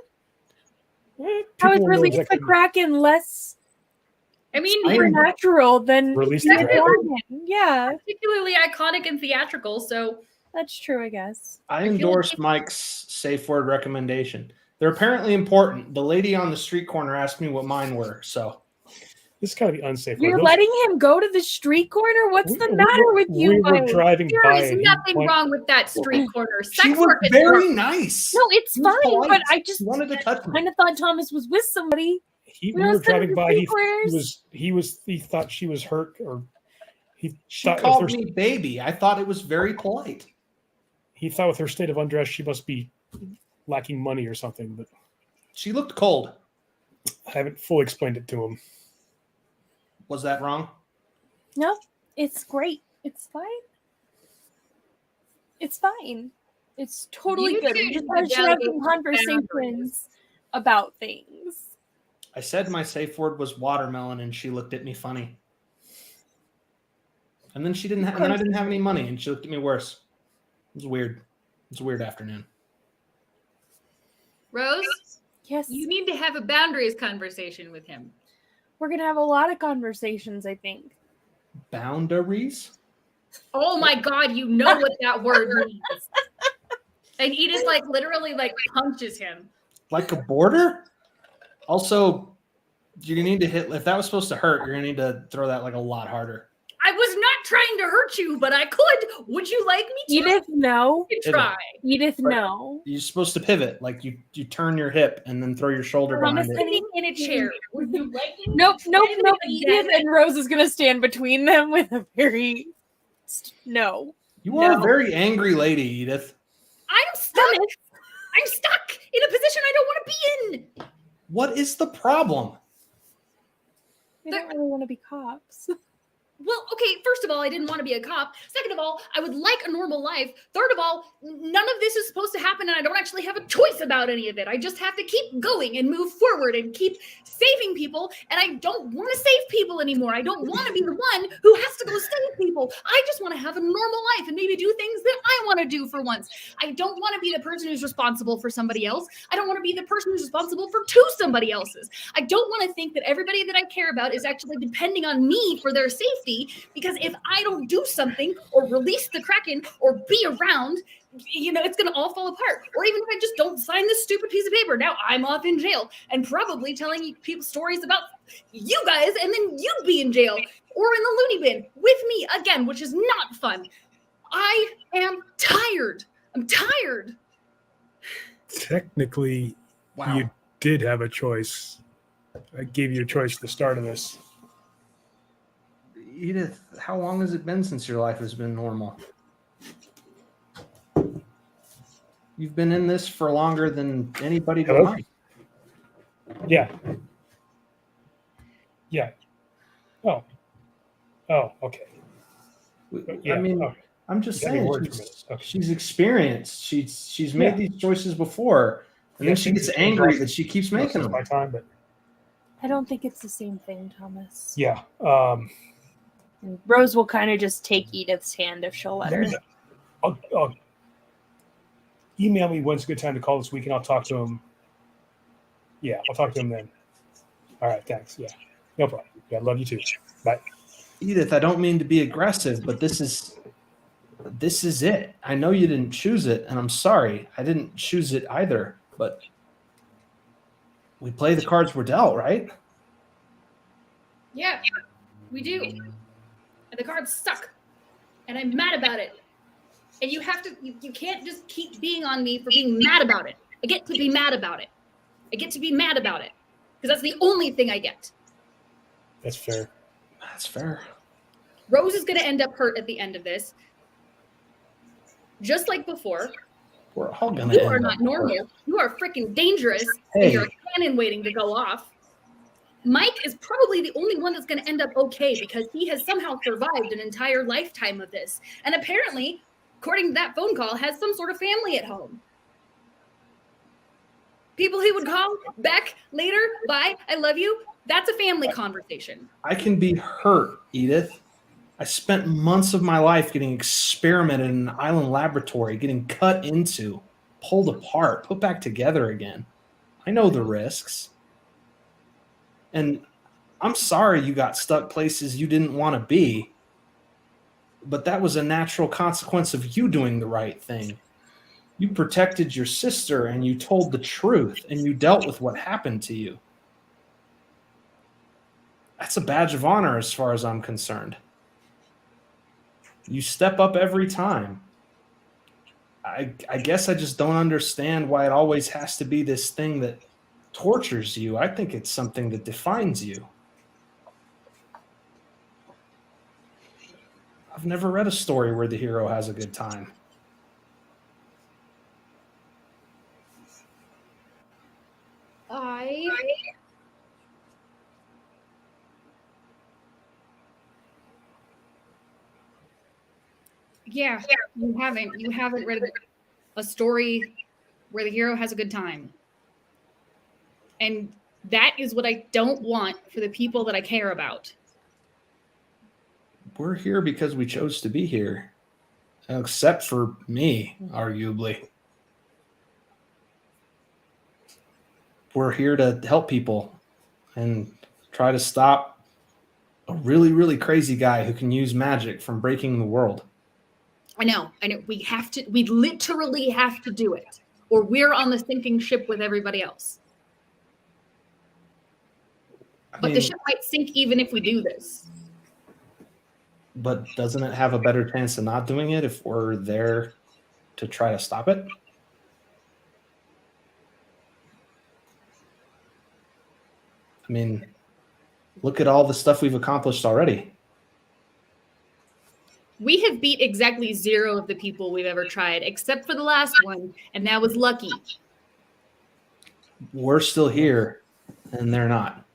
How is People know release exactly- the Kraken less I mean, supernatural than Release be the a dragon. dragon? Yeah, particularly iconic and theatrical, so that's true, I guess. I feel endorse like- Mike's safe word recommendation. They're apparently important. The lady on the street corner asked me what mine were, so This is kind of the unsafe You're word. letting him go to the street corner? What's the matter with you, We were Mike? driving there by. is and he nothing went- wrong with that street corner. she Sex was work is very wrong. nice. No, it's She was fine, polite. but I just She wanted to touch me. kind of thought Thomas was with somebody. We We were also driving did by. He squares. he thought she was hurt, or he She thought called with her, me baby. I thought it was very polite. he thought with her state of undress she must be lacking money or something. But She looked cold. I haven't fully explained it to him. Was that wrong? No, it's great. It's fine. It's fine. It's totally You good. We should just have develop having conversations boundaries. about things. I said my safe word was watermelon, and she looked at me funny. And then and then I didn't have any money, and she looked at me worse. It was weird. It was a weird afternoon. Rose, Yes, you need to have a boundaries conversation with him. we're gonna have a lot of conversations, I think. Boundaries? Oh my God, you know what that word means. And Edith literally punches him. Like a border? Also, you're gonna need to hit. If that was supposed to hurt, you're gonna need to throw that a lot harder. I was not trying to hurt you, but I could. Would you like me to? Edith, no. You can try. Edith, no. You're supposed to pivot, like you turn your hip and then throw your shoulder I'm behind it. sitting in a chair. Would you like me? Nope. Anybody Edith that- and Rose is gonna stand between them with a very no. You are a No. very angry lady, Edith. I'm stuck. I'm stuck in a position I don't want to be in. What is the problem? They don't really want to be cops. Well, okay, first of all, I didn't want to be a cop. Second of all, I would like a normal life. Third of all, none of this is supposed to happen, and I don't actually have a choice about any of it. I just have to keep going and move forward and keep saving people, and I don't want to save people anymore. I don't want to be the one who has to go save people. I just want to have a normal life and maybe do things that I want to do for once. I don't want to be the person who's responsible for somebody else. I don't want to be the person who's responsible for somebody else's. I don't want to think that everybody that I care about is actually depending on me for their safety, because if I don't do something or release the Kraken or be around, it's going to all fall apart. Or even if I just don't sign this stupid piece of paper, now I'm off in jail and probably telling people stories about you guys, and then you'd be in jail or in the loony bin with me again, which is not fun. I am tired. I'm tired. Technically, Wow. you did have a choice. I gave you a choice at the start of this. Edith, how long has it been since your life has been normal? You've been in this for longer than anybody but Hello? Mike. Yeah. Yeah. Oh, okay. Yeah. I mean, okay. I'm just You got me saying, worried for a she's, minute. Okay. she's experienced. She's made Yeah. these choices before, and Yeah, then she gets angry that she keeps Most making of them. my time, but I don't think it's the same thing, Thomas. yeah. And Rose will kind of just take Edith's hand if she'll let her. I'll email me when's a good time to call this week, and I'll talk to him. Yeah, I'll talk to him then. All right, thanks. Yeah, no problem. Yeah, love you too. Bye. Edith, I don't mean to be aggressive, but this is it. I know you didn't choose it, and I'm sorry. I didn't choose it either, but we play the cards we're dealt, right? Yeah, we do. And the card's stuck. And I'm mad about it. And you have to, you can't just keep being on me for being mad about it. I get to be mad about it. I get to be mad about it because that's the only thing I get. That's fair. That's fair. Rose is going to end up hurt at the end of this. Just like before. We're all gonna. You are not normal. You are freaking dangerous. Hey. And you're a cannon waiting to go off. Mike is probably the only one that's going to end up okay because he has somehow survived an entire lifetime of this. And apparently, according to that phone call, has some sort of family at home. People he would call back later, bye, I love you. That's a family conversation. I can be hurt, Edith. I spent months of my life getting experimented in an island laboratory, getting cut into, pulled apart, put back together again. I know the risks. And I'm sorry you got stuck places you didn't want to be, but that was a natural consequence of you doing the right thing. You protected your sister and you told the truth and you dealt with what happened to you. That's a badge of honor as far as I'm concerned. You step up every time. I guess I just don't understand why it always has to be this thing that tortures you. I think it's something that defines you. I've never read a story where the hero has a good time. Yeah, you haven't read a story where the hero has a good time. And that is what I don't want for the people that I care about. We're here because we chose to be here, except for me, arguably. We're here to help people and try to stop a really, really crazy guy who can use magic from breaking the world. I know. We literally have to do it, or we're on the sinking ship with everybody else. But the ship might sink even if we do this. But doesn't it have a better chance of not doing it if we're there to try to stop it? I mean, look at all the stuff we've accomplished already. We have beat exactly 0 of the people we've ever tried, except for the last one, and that was lucky. We're still here, and they're not.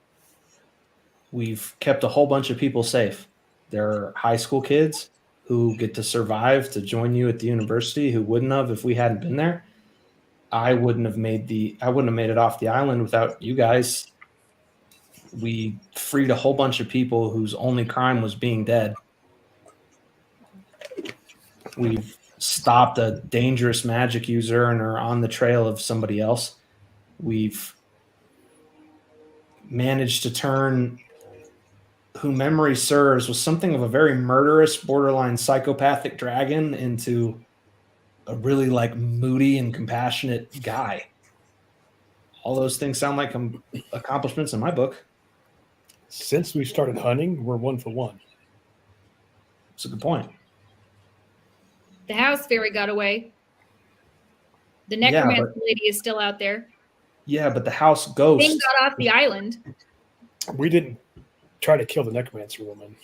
We've kept a whole bunch of people safe. There are high school kids who get to survive to join you at the university who wouldn't have if we hadn't been there. I wouldn't have made it off the island without you guys. We freed a whole bunch of people whose only crime was being dead. We've stopped a dangerous magic user and are on the trail of somebody else. We've managed to turn who memory serves was something of a very murderous, borderline psychopathic dragon into a really moody and compassionate guy. All those things sound like accomplishments in my book. Since we started hunting, we're 1 for 1. That's a good point. The house fairy got away. The necromancer lady is still out there. Yeah, but the house ghost. Thing got off the island. We didn't try to kill the necromancer woman.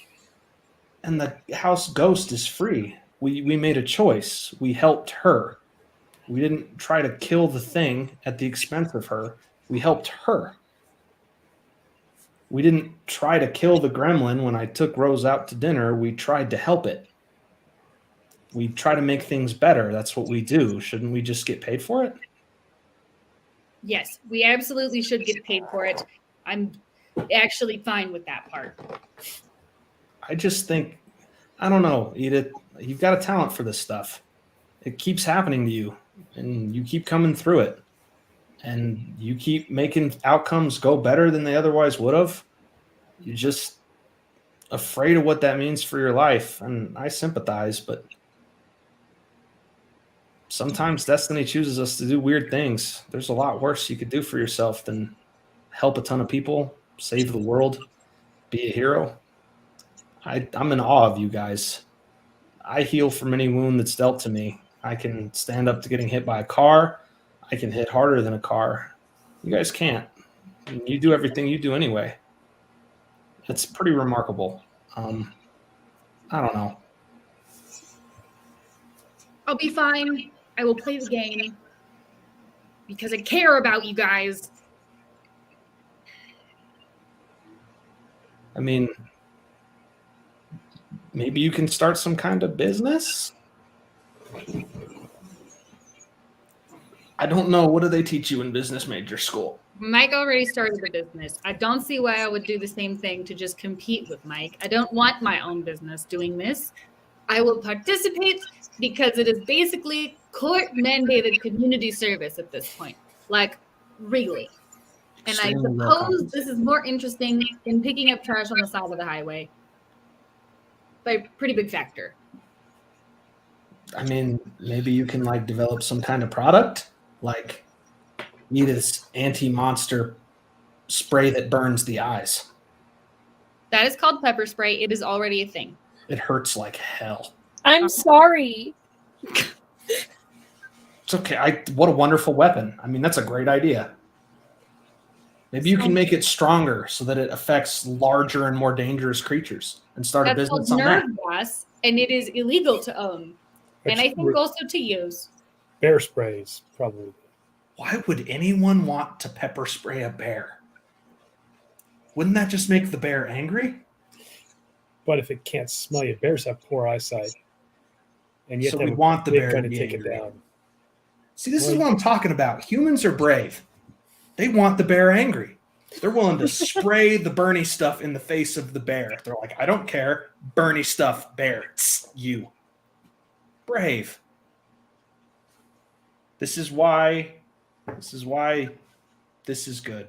And the house ghost is free. We made a choice. We helped her. We didn't try to kill the thing at the expense of her. We helped her. We didn't try to kill the gremlin when I took Rose out to dinner. We tried to help it. We try to make things better. That's what we do. Shouldn't we just get paid for it? Yes, we absolutely should get paid for it. I'm actually fine with that part. I just think, I don't know, Edith, you've got a talent for this stuff. It keeps happening to you, and you keep coming through it. And you keep making outcomes go better than they otherwise would have. You're just afraid of what that means for your life. And I sympathize, but sometimes destiny chooses us to do weird things. There's a lot worse you could do for yourself than help a ton of people, save the world, be a hero. I'm in awe of you guys. I heal from any wound that's dealt to me. I can stand up to getting hit by a car. I can hit harder than a car. You guys can't. You do everything you do anyway. It's pretty remarkable. I don't know. I'll be fine. I will play the game because I care about you guys. I mean, maybe you can start some kind of business? I don't know. What do they teach you in business major school? Mike already started the business. I don't see why I would do the same thing to just compete with Mike. I don't want my own business doing this. I will participate because it is basically court-mandated community service at this point. Like, really. And I Extremely low suppose compensation. this is more interesting than picking up trash on the side of the highway. By a pretty big factor. I mean, maybe you can like develop some kind of product, like need this anti-monster spray that burns the eyes. That is called pepper spray. It is already a thing. It hurts like hell. I'm sorry. It's okay. What a wonderful weapon. I mean, that's a great idea. Maybe you can make it stronger so that it affects larger and more dangerous creatures and start a That's called business on that. nerve gas, and it is illegal to own. And I think also to use. Bear sprays, probably. Why would anyone want to pepper spray a bear? Wouldn't that just make the bear angry? But if it can't smell you, bears have poor eyesight. And you So have to we have want the big bear gun to to be take it angry. down. See, this is what I'm talking about. Humans are brave. They want the bear angry. They're willing to spray the Bernie stuff in the face of the bear. They're like, I don't care. Bernie stuff, bear. Tss, you. Brave. This is why this is good.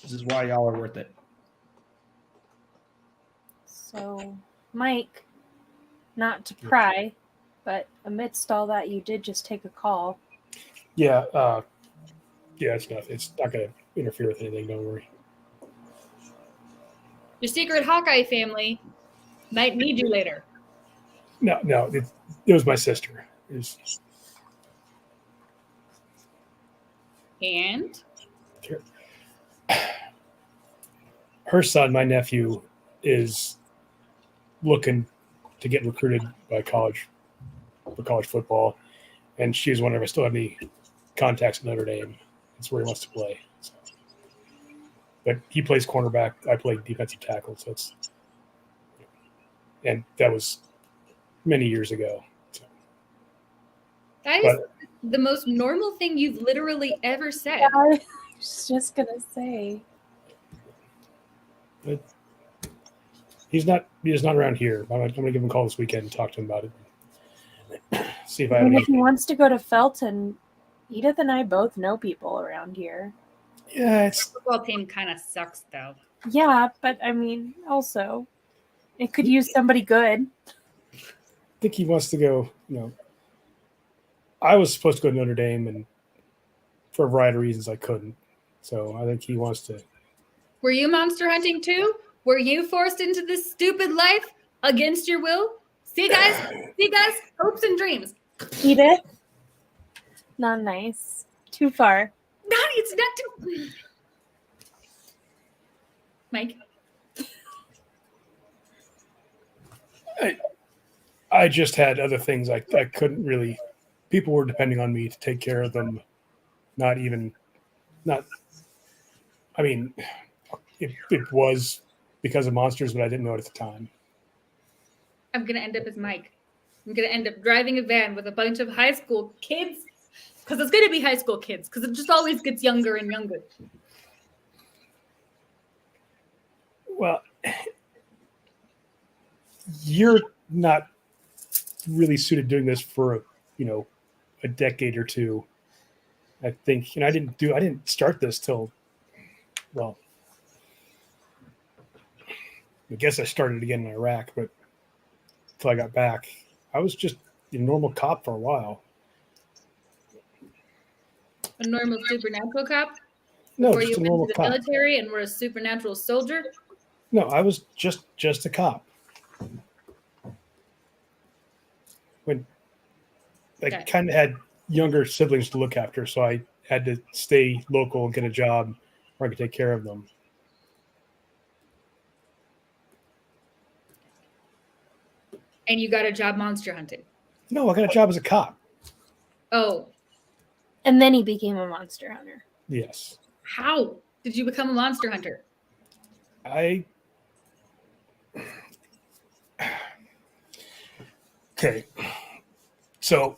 This is why y'all are worth it. So, Mike, not to pry, but amidst all that, you did just take a call. Yeah, it's not going to interfere with anything. Don't worry. Your secret Hawkeye family might need you later. No, it was my sister. And Her son, my nephew, is looking to get recruited by college football, and she's wondering if I still have any contacts at Notre Dame. That's where he wants to play. So. But he plays cornerback. I play defensive tackle. So and that was many years ago. So. that is the most normal thing you've literally ever said. I was just going to say. But he's not around here. I'm going to give him a call this weekend and talk to him about it. See if I have And any. if he wants to go to Felton, Edith and I both know people around here. Yeah, The football team kind of sucks, though. Yeah, but I mean, also, it could use somebody good. I think he wants to go, I was supposed to go to Notre Dame, and for a variety of reasons I couldn't. So I think he wants to. Were you monster hunting too? Were you forced into this stupid life against your will? See, guys, hopes and dreams. Edith? Not nice. Too far. No, it's not too. Mike. I just had other things I couldn't really. People were depending on me to take care of them. I mean, it was because of monsters, but I didn't know it at the time. I'm going to end up as Mike. I'm going to end up driving a van with a bunch of high school kids. Because it's going to be high school kids. Because it just always gets younger and younger. Well, you're not really suited doing this for a decade or two. I think, and I didn't start this till, well, I guess I started again in Iraq, but until I got back, I was just a normal cop for a while. A normal supernatural cop? No, Where just you a normal went to the cop. military and were a supernatural soldier? No, I was just a cop. When I Okay. kind of had younger siblings to look after, so I had to stay local and get a job where I could take care of them. And you got a job monster hunting. No, I got a job as a cop. Oh, And then he became a monster hunter. Yes. how did you become a monster hunter? Okay. So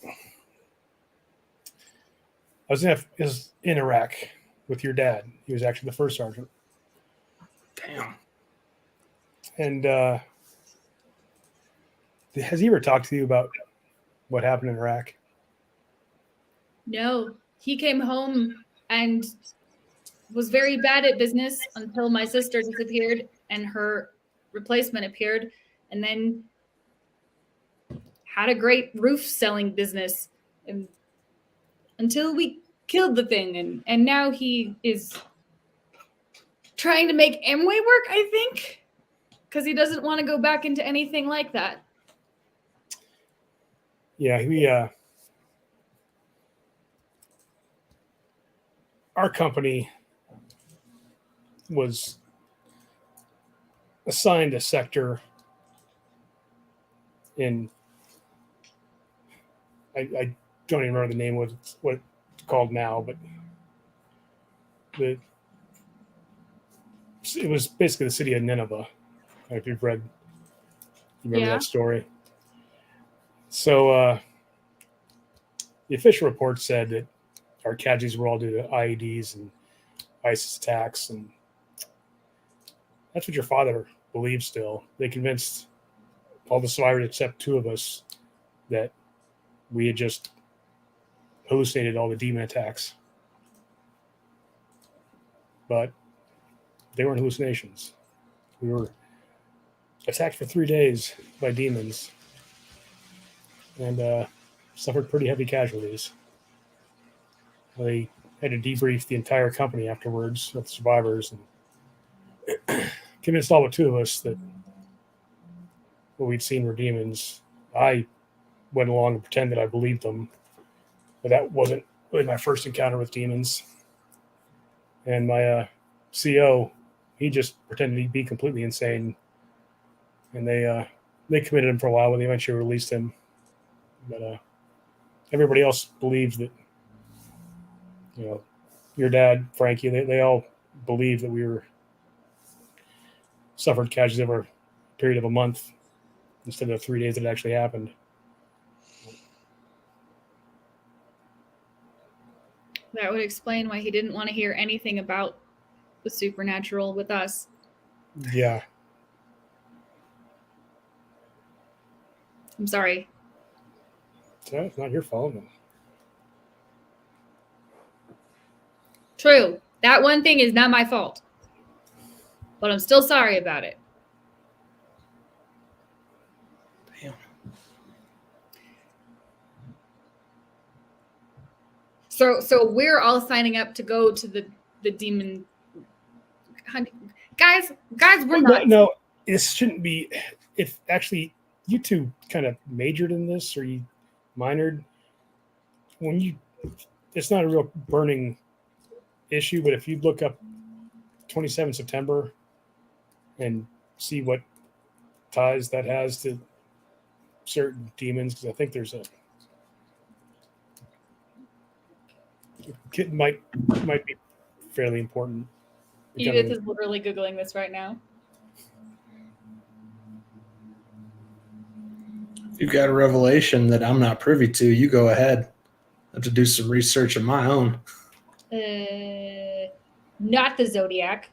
I was in Iraq with your dad. He was actually the first sergeant. Damn. And has he ever talked to you about what happened in Iraq? No, he came home and was very bad at business until my sister disappeared and her replacement appeared, and then had a great roof selling business until we killed the thing, and now he is trying to make Amway work, I think, because he doesn't want to go back into anything like that. Yeah, our company was assigned a sector in, I don't even remember the name of what it's called now, but it was basically the city of Nineveh. If you remember that story. So the official report said that our casualties were all due to IEDs and ISIS attacks, and that's what your father believes still. They convinced all the survivors except 2 of us that we had just hallucinated all the demon attacks. But they weren't hallucinations. We were attacked for 3 days by demons and suffered pretty heavy casualties. They had to debrief the entire company afterwards with survivors and convinced all but 2 of us that what we'd seen were demons. I went along and pretended I believed them, but that wasn't really my first encounter with demons. And my CO, he just pretended to be completely insane, and they committed him for a while, but they eventually released him. But everybody else believed that, your dad, Frankie, they all believed that we were suffered casualties over a period of a month instead of 3 days that it actually happened. That would explain why he didn't want to hear anything about the supernatural with us. Yeah. I'm sorry. It's not your fault. True. That one thing is not my fault. But I'm still sorry about it. Damn. So we're all signing up to go to the demon hunt. Guys, we're not. No, this shouldn't be. If actually you 2 kind of majored in this, or you minored, it's not a real burning issue, but if you look up 27 September and see what ties that has to certain demons, because I think there's it might be fairly important. Edith is literally Googling this right now. If you've got a revelation that I'm not privy to, you go ahead. I have to do some research of my own. Not the Zodiac.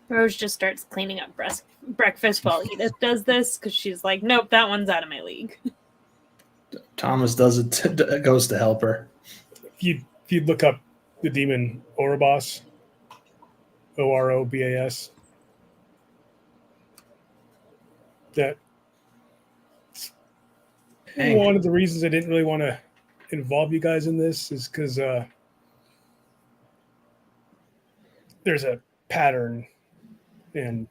Rose just starts cleaning up breakfast while Edith does this because she's like, nope, that one's out of my league. Thomas does it, goes to help her. If you look up the demon Orobas, Orobas, that one of the reasons I didn't really want to involve you guys in this is because there's a pattern And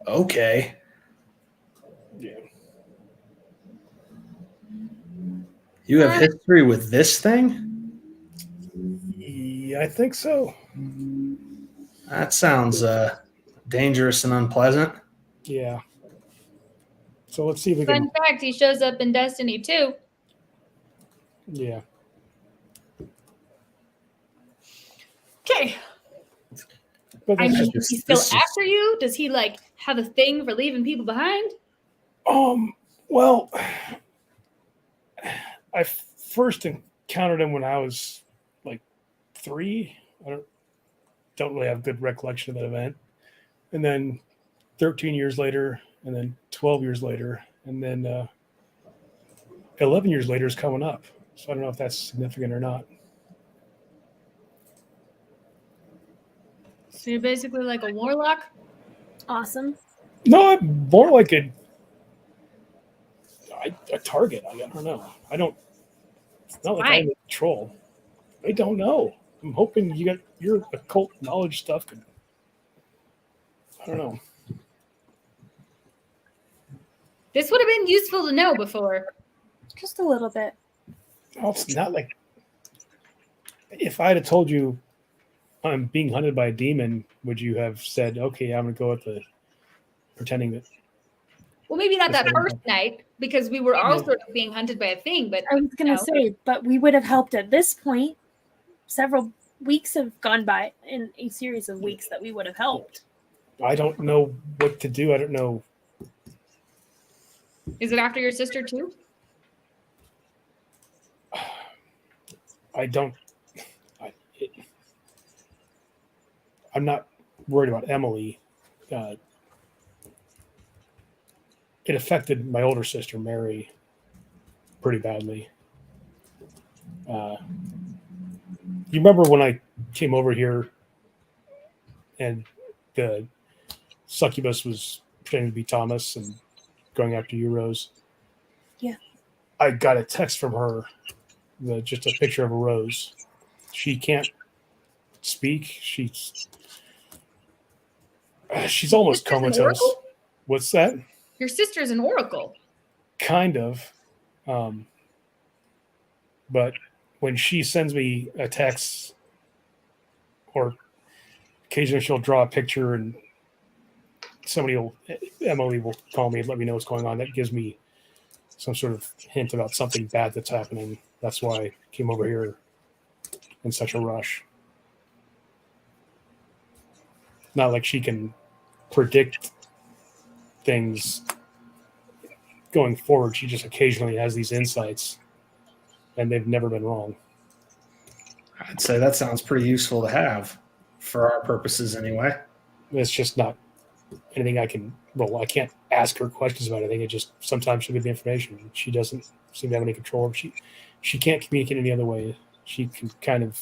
Okay. yeah, You have history with this thing? yeah, I think so. That sounds dangerous and unpleasant. Yeah. So let's see if we Fun can. fact: he shows up in Destiny 2. Yeah. Okay. But I that's mean, just. is he still this is- after you? Does he like have a thing for leaving people behind? Well, I first encountered him when I was like 3. I don't really have a good recollection of that event. And then 13 years later, and then 12 years later, and then 11 years later is coming up. So I don't know if that's significant or not. So you're basically like a warlock. Awesome. No, I'm more like a target. I don't know. I don't. It's not like Why? I'm a troll. I don't know. I'm hoping you got your occult knowledge stuff. I don't know. This would have been useful to know before. Just a little bit. Well, it's not like if I had told you I'm being hunted by a demon, would you have said, "Okay, I'm going to go with the pretending that"? Well, maybe not that That's first night because we were all sort of being hunted by a thing. But I was gonna say, but we would have helped at this point. Several weeks have gone by in a series of weeks that we would have helped. I don't know what to do. I don't know. is it after your sister too? I don't. I'm not worried about Emily. It affected my older sister, Mary, pretty badly. You remember when I came over here and the succubus was pretending to be Thomas and going after you, Rose? Yeah. I got a text from her, just a picture of a rose. She can't speak. She's almost Sister's an comatose. oracle? What's that? Your sister's an oracle. Kind of. But when she sends me a text, or occasionally she'll draw a picture and Emily will call me and let me know what's going on. That gives me some sort of hint about something bad that's happening. That's why I came over here in such a rush. Not like she can predict things going forward. She just occasionally has these insights, and they've never been wrong. I'd say that sounds pretty useful to have for our purposes anyway. It's just not anything I can roll. I can't ask her questions about anything. It just sometimes she'll get the information. She doesn't seem to have any control. She can't communicate any other way. She can kind of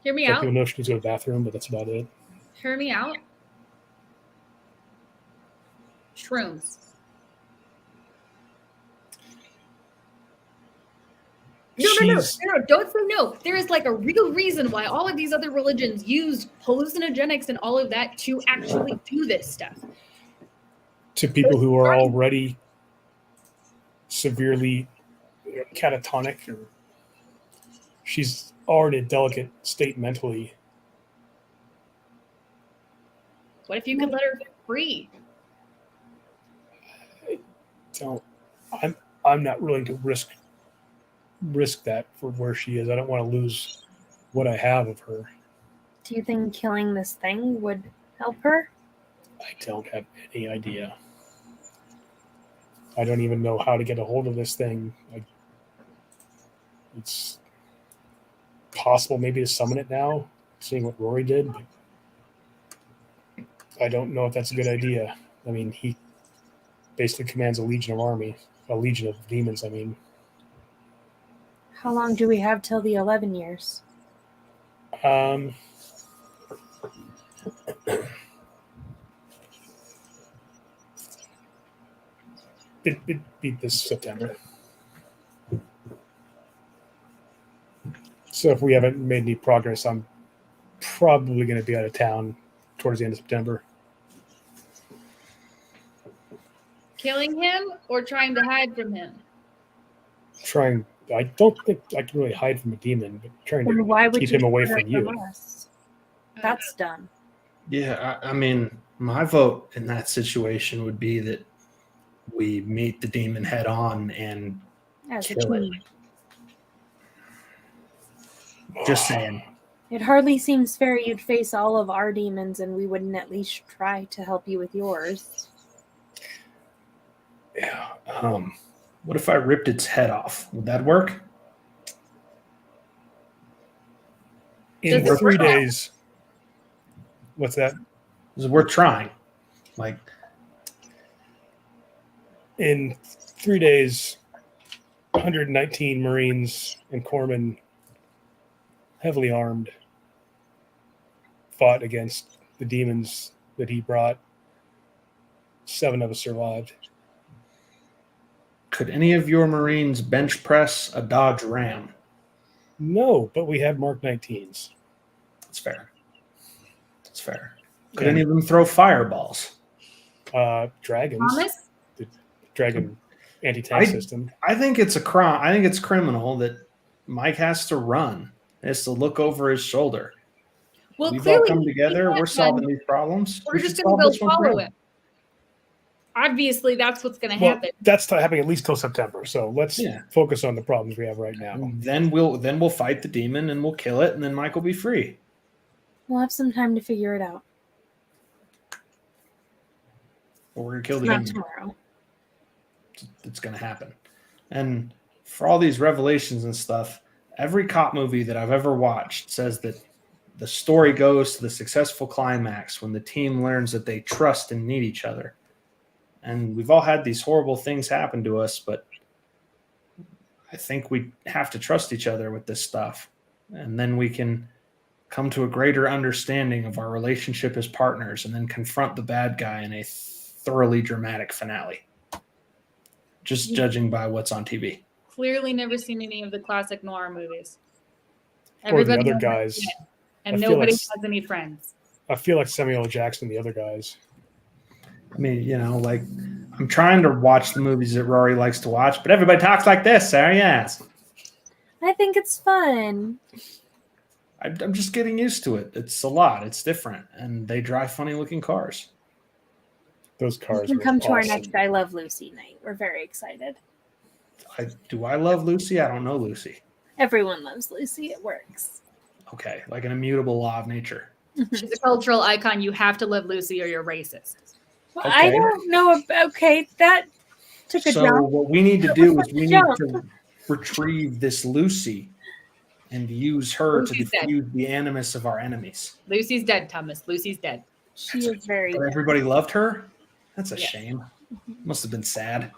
Hear me let out. people know she needs to go to the bathroom, but that's about it. Hear me out. Shrooms. No, don't say no. There is like a real reason why all of these other religions use hallucinogenics and all of that to actually do this stuff. To people who are already severely catatonic, or she's already in a delicate state mentally. What if you could let her free? I'm not willing to risk that for where she is. I don't want to lose what I have of her. Do you think killing this thing would help her? I don't have any idea. I don't even know how to get a hold of this thing. It's possible maybe to summon it now, seeing what Rory did, but I don't know if that's a good idea. I mean, he basically commands a legion of demons, I mean. How long do we have till the 11 years? It'd be this September. So if we haven't made any progress, I'm probably going to be out of town towards the end of September. Killing him or trying to hide from him? I don't think I can really hide from a demon, but trying Then why to would keep you him away do it from you. us? That's dumb. Yeah, I mean, my vote in that situation would be that we meet the demon head on and As a kill it. team. Just saying. It hardly seems fair you'd face all of our demons and we wouldn't at least try to help you with yours. Yeah. What if I ripped its head off? Would that work? In Does it 3 work? days. What's that? Is it worth trying? Like, In 3 days, 119 Marines and corpsmen, heavily armed, fought against the demons that he brought. 7 of us survived. could any of your Marines bench press a Dodge Ram? No, but we have Mark 19s. That's fair. That's fair. Could any of them throw fireballs? Dragons. Thomas? Dragon anti-tank system. I think it's a crime. I think it's criminal that Mike has to run. He has to look over his shoulder. Well, We've all clearly come we together. can't We're solving run. these problems. We're We just should going to solve go this one follow together. him. Obviously, that's what's going to Well, happen. that's happening at least till September. So let's Yeah. focus on the problems we have right now. Then we'll fight the demon and we'll kill it, and then Mike will be free. We'll have some time to figure it out. Or we're gonna kill the Not demon. tomorrow. It's gonna happen. And for all these revelations and stuff, every cop movie that I've ever watched says that the story goes to the successful climax when the team learns that they trust and need each other. And we've all had these horrible things happen to us, but I think we have to trust each other with this stuff. And then we can come to a greater understanding of our relationship as partners and then confront the bad guy in a thoroughly dramatic finale. Just judging by what's on TV. Clearly never seen any of the classic noir movies. Or the other knows guys. it, I and feel nobody like- has any friends. I feel like Samuel L. Jackson and the other guys. I mean, like I'm trying to watch the movies that Rory likes to watch, but everybody talks like this, Sarah. Yes. I think it's fun. I'm just getting used to it. It's a lot. It's different. And they drive funny looking cars. Those You cars can were come to our awesome. next I Love Lucy night. We're very excited. Do I love Lucy? I don't know Lucy. Everyone loves Lucy. It works. Okay. Like an immutable law of nature. She's a cultural icon. You have to love Lucy or you're racist. Well, I Okay. don't know. Okay, that took a So jump. what we need to do is we need Jump. to retrieve this Lucy and use her to Lucy's dead. defuse the animus of our enemies. Lucy's dead, Thomas. Lucy's dead. She is very. But everybody loved her? That's a Yes. shame. Must have been sad.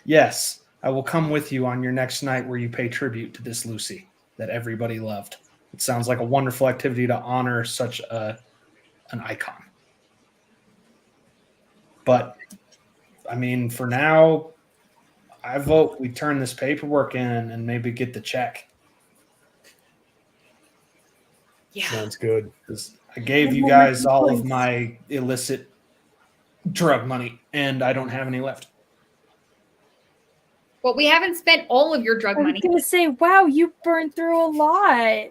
Yes, I will come with you on your next night where you pay tribute to this Lucy that everybody loved. It sounds like a wonderful activity to honor such an icon. But, I mean, for now, I vote we turn this paperwork in and maybe get the check. Yeah. Sounds good. 'Cause I gave you guys all of my illicit drug money, and I don't have any left. Well, we haven't spent all of your drug I was money. gonna say, wow, you burned through a lot.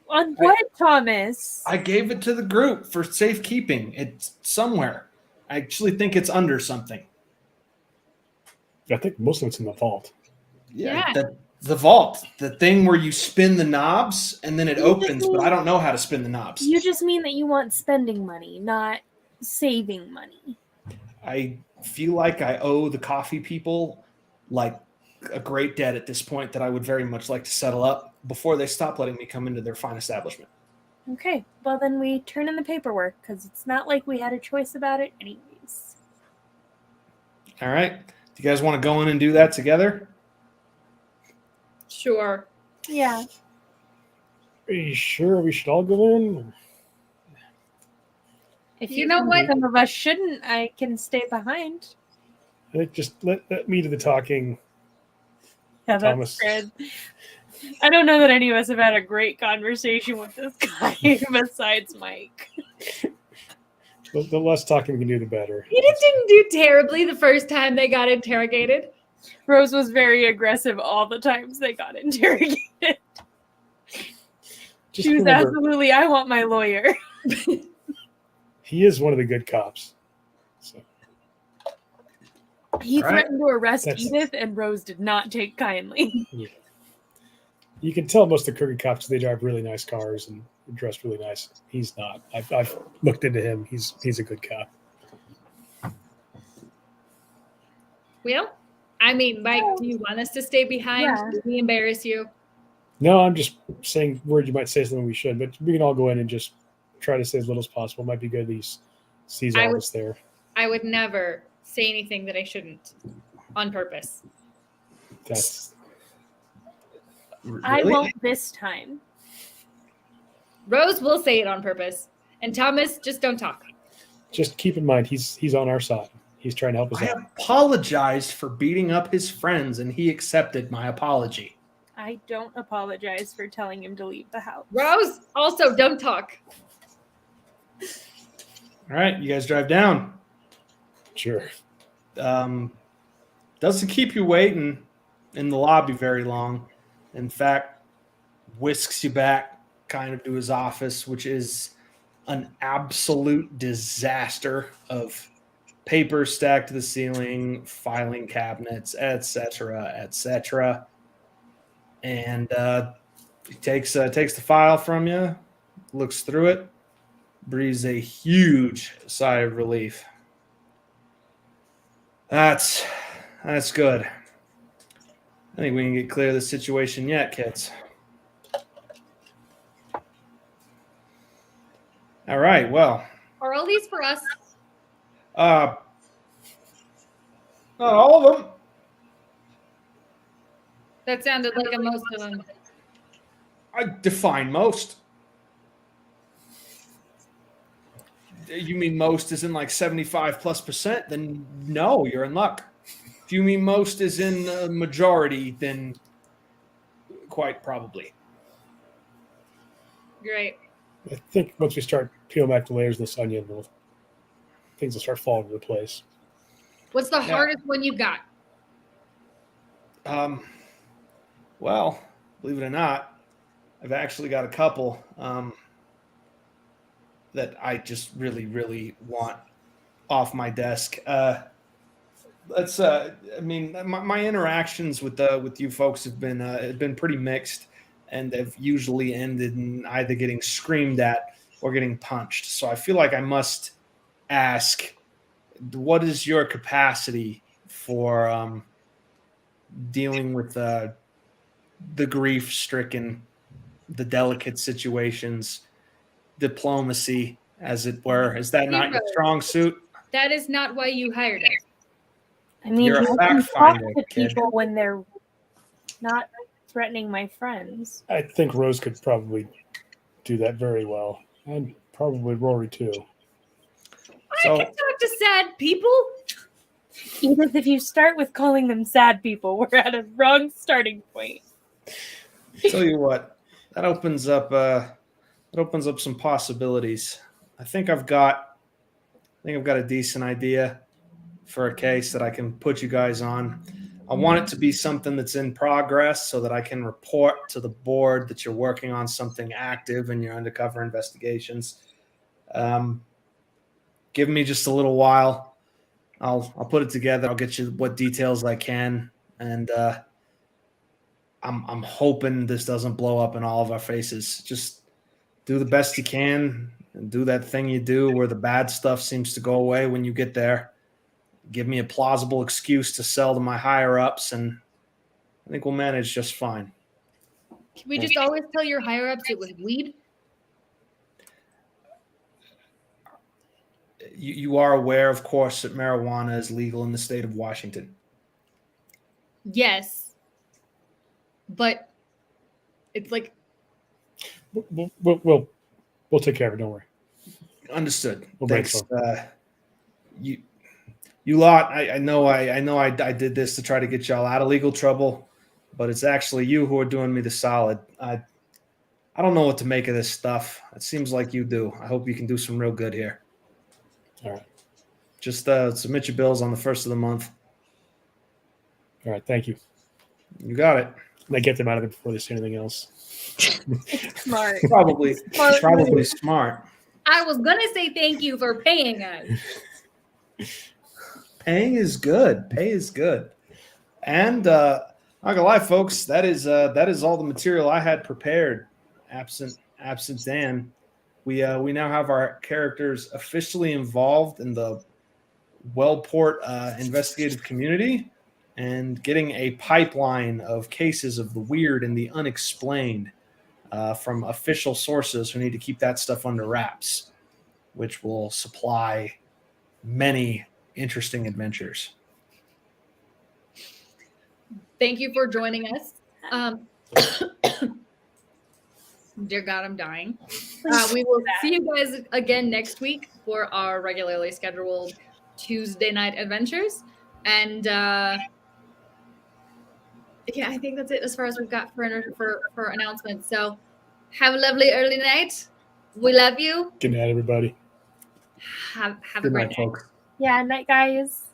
On what, Thomas? I gave it to the group for safekeeping. It's somewhere. I actually think it's under something. I think most of it's in the vault. Yeah. The vault, the thing where you spin the knobs and then it You opens, just but I mean- don't know how to spin the knobs. You just mean that you want spending money, not saving money. I feel like I owe the coffee people like a great debt at this point that I would very much like to settle up before they stop letting me come into their fine establishment. Okay, well then we turn in the paperwork because it's not like we had a choice about it anyways. All right. Do you guys want to go in and do that together? Sure. Yeah. Are you sure we should all go in? If You know think what? some of us shouldn't, I can stay behind. I think just let me do the talking. Yeah, Thomas. that's good. I don't know that any of us have had a great conversation with this guy besides Mike. The less talking we can do, the better. He just didn't do terribly the first time they got interrogated. Rose was very aggressive all the times they got interrogated. Just She was remember, absolutely, I want my lawyer. he is one of the good cops. So He All right. threatened to arrest That's- Edith, and Rose did not take kindly. you can tell most of the crooked cops, they drive really nice cars and dress really nice. He's not. I've looked into him. He's a good cop. Well, I mean, Mike, do you want us to stay behind? Yeah. Did we embarrass you? No, I'm just saying words you might say something we should, but we can all go in and just try to say as little as possible. Might be good. He sees I all would- this there. I would never say anything that I shouldn't on purpose. That's I Really? won't this time. Rose will say it on purpose. And Thomas, just don't talk. just keep in mind he's on our side. He's trying to help us I out. apologized for beating up his friends, and he accepted my apology. I don't apologize for telling him to leave the house. Rose, also don't talk. All right, you guys drive down. Sure. Doesn't keep you waiting in the lobby very long. In fact, whisks you back kind of to his office, which is an absolute disaster of paper stacked to the ceiling, filing cabinets, etc., etc. And he takes the file from you, looks through it, breathes a huge sigh of relief. That's good. I think we can get clear of the situation yet, kids. All right. Well, Are all these for us? not all of them. That sounded like a most of them. I define most. You mean most is in like 75+%? Then no, you're in luck. If you mean most is in a majority, then quite probably. Great. I think once we start peeling back the layers of this onion, things will start falling into place. What's the Yeah. hardest one you got? Well, believe it or not, I've actually got a couple that I just really, really want off my desk. Let's. I mean, my interactions with you folks have been pretty mixed, and they've usually ended in either getting screamed at or getting punched. So I feel like I must ask, what is your capacity for dealing with the grief-stricken, the delicate situations, diplomacy, as it were? Is that not your strong suit? That is not why you hired us. I mean, You're a I fact can talk finder, to kid. people when they're not threatening my friends. I think Rose could probably do that very well, and probably Rory too. So- I can talk to sad people. Edith, if you start with calling them sad people, we're at a wrong starting point. Tell you what, that opens up some possibilities. I think I've got a decent idea for a case that I can put you guys on. I want it to be something that's in progress so that I can report to the board that you're working on something active in your undercover investigations. Give me just a little while. I'll put it together. I'll get you what details I can, and I'm hoping this doesn't blow up in all of our faces. Just do the best you can and do that thing you do where the bad stuff seems to go away when you get there. Give me a plausible excuse to sell to my higher ups, and I think we'll manage just fine. Can we just always tell your higher ups it was weed? You are aware, of course, that marijuana is legal in the state of Washington. Yes. But it's like, We'll take care of it. Don't worry. Understood. We'll Thanks. brainstorm. You lot. I know I did this to try to get y'all out of legal trouble, but it's actually you who are doing me the solid. I don't know what to make of this stuff. It seems like you do. I hope you can do some real good here. All right. Just submit your bills on the first of the month. All right. Thank you. You got it. And I get them out of it before they say anything else. Smart. Probably Smart. smart. I was gonna say thank you for paying us. Paying is good. Pay is good. And not gonna lie, folks, that is all the material I had prepared. Absent Dan, we now have our characters officially involved in the Wellport investigative community and getting a pipeline of cases of the weird and the unexplained from official sources who need to keep that stuff under wraps, which will supply many interesting adventures. Thank you for joining us. Dear God, I'm dying. We will see you guys again next week for our regularly scheduled Tuesday night adventures. And yeah, I think that's it as far as we've got for announcements. So have a lovely early night. We love you. Good night, everybody. Have a Good great night, night. folks. Yeah, night, guys.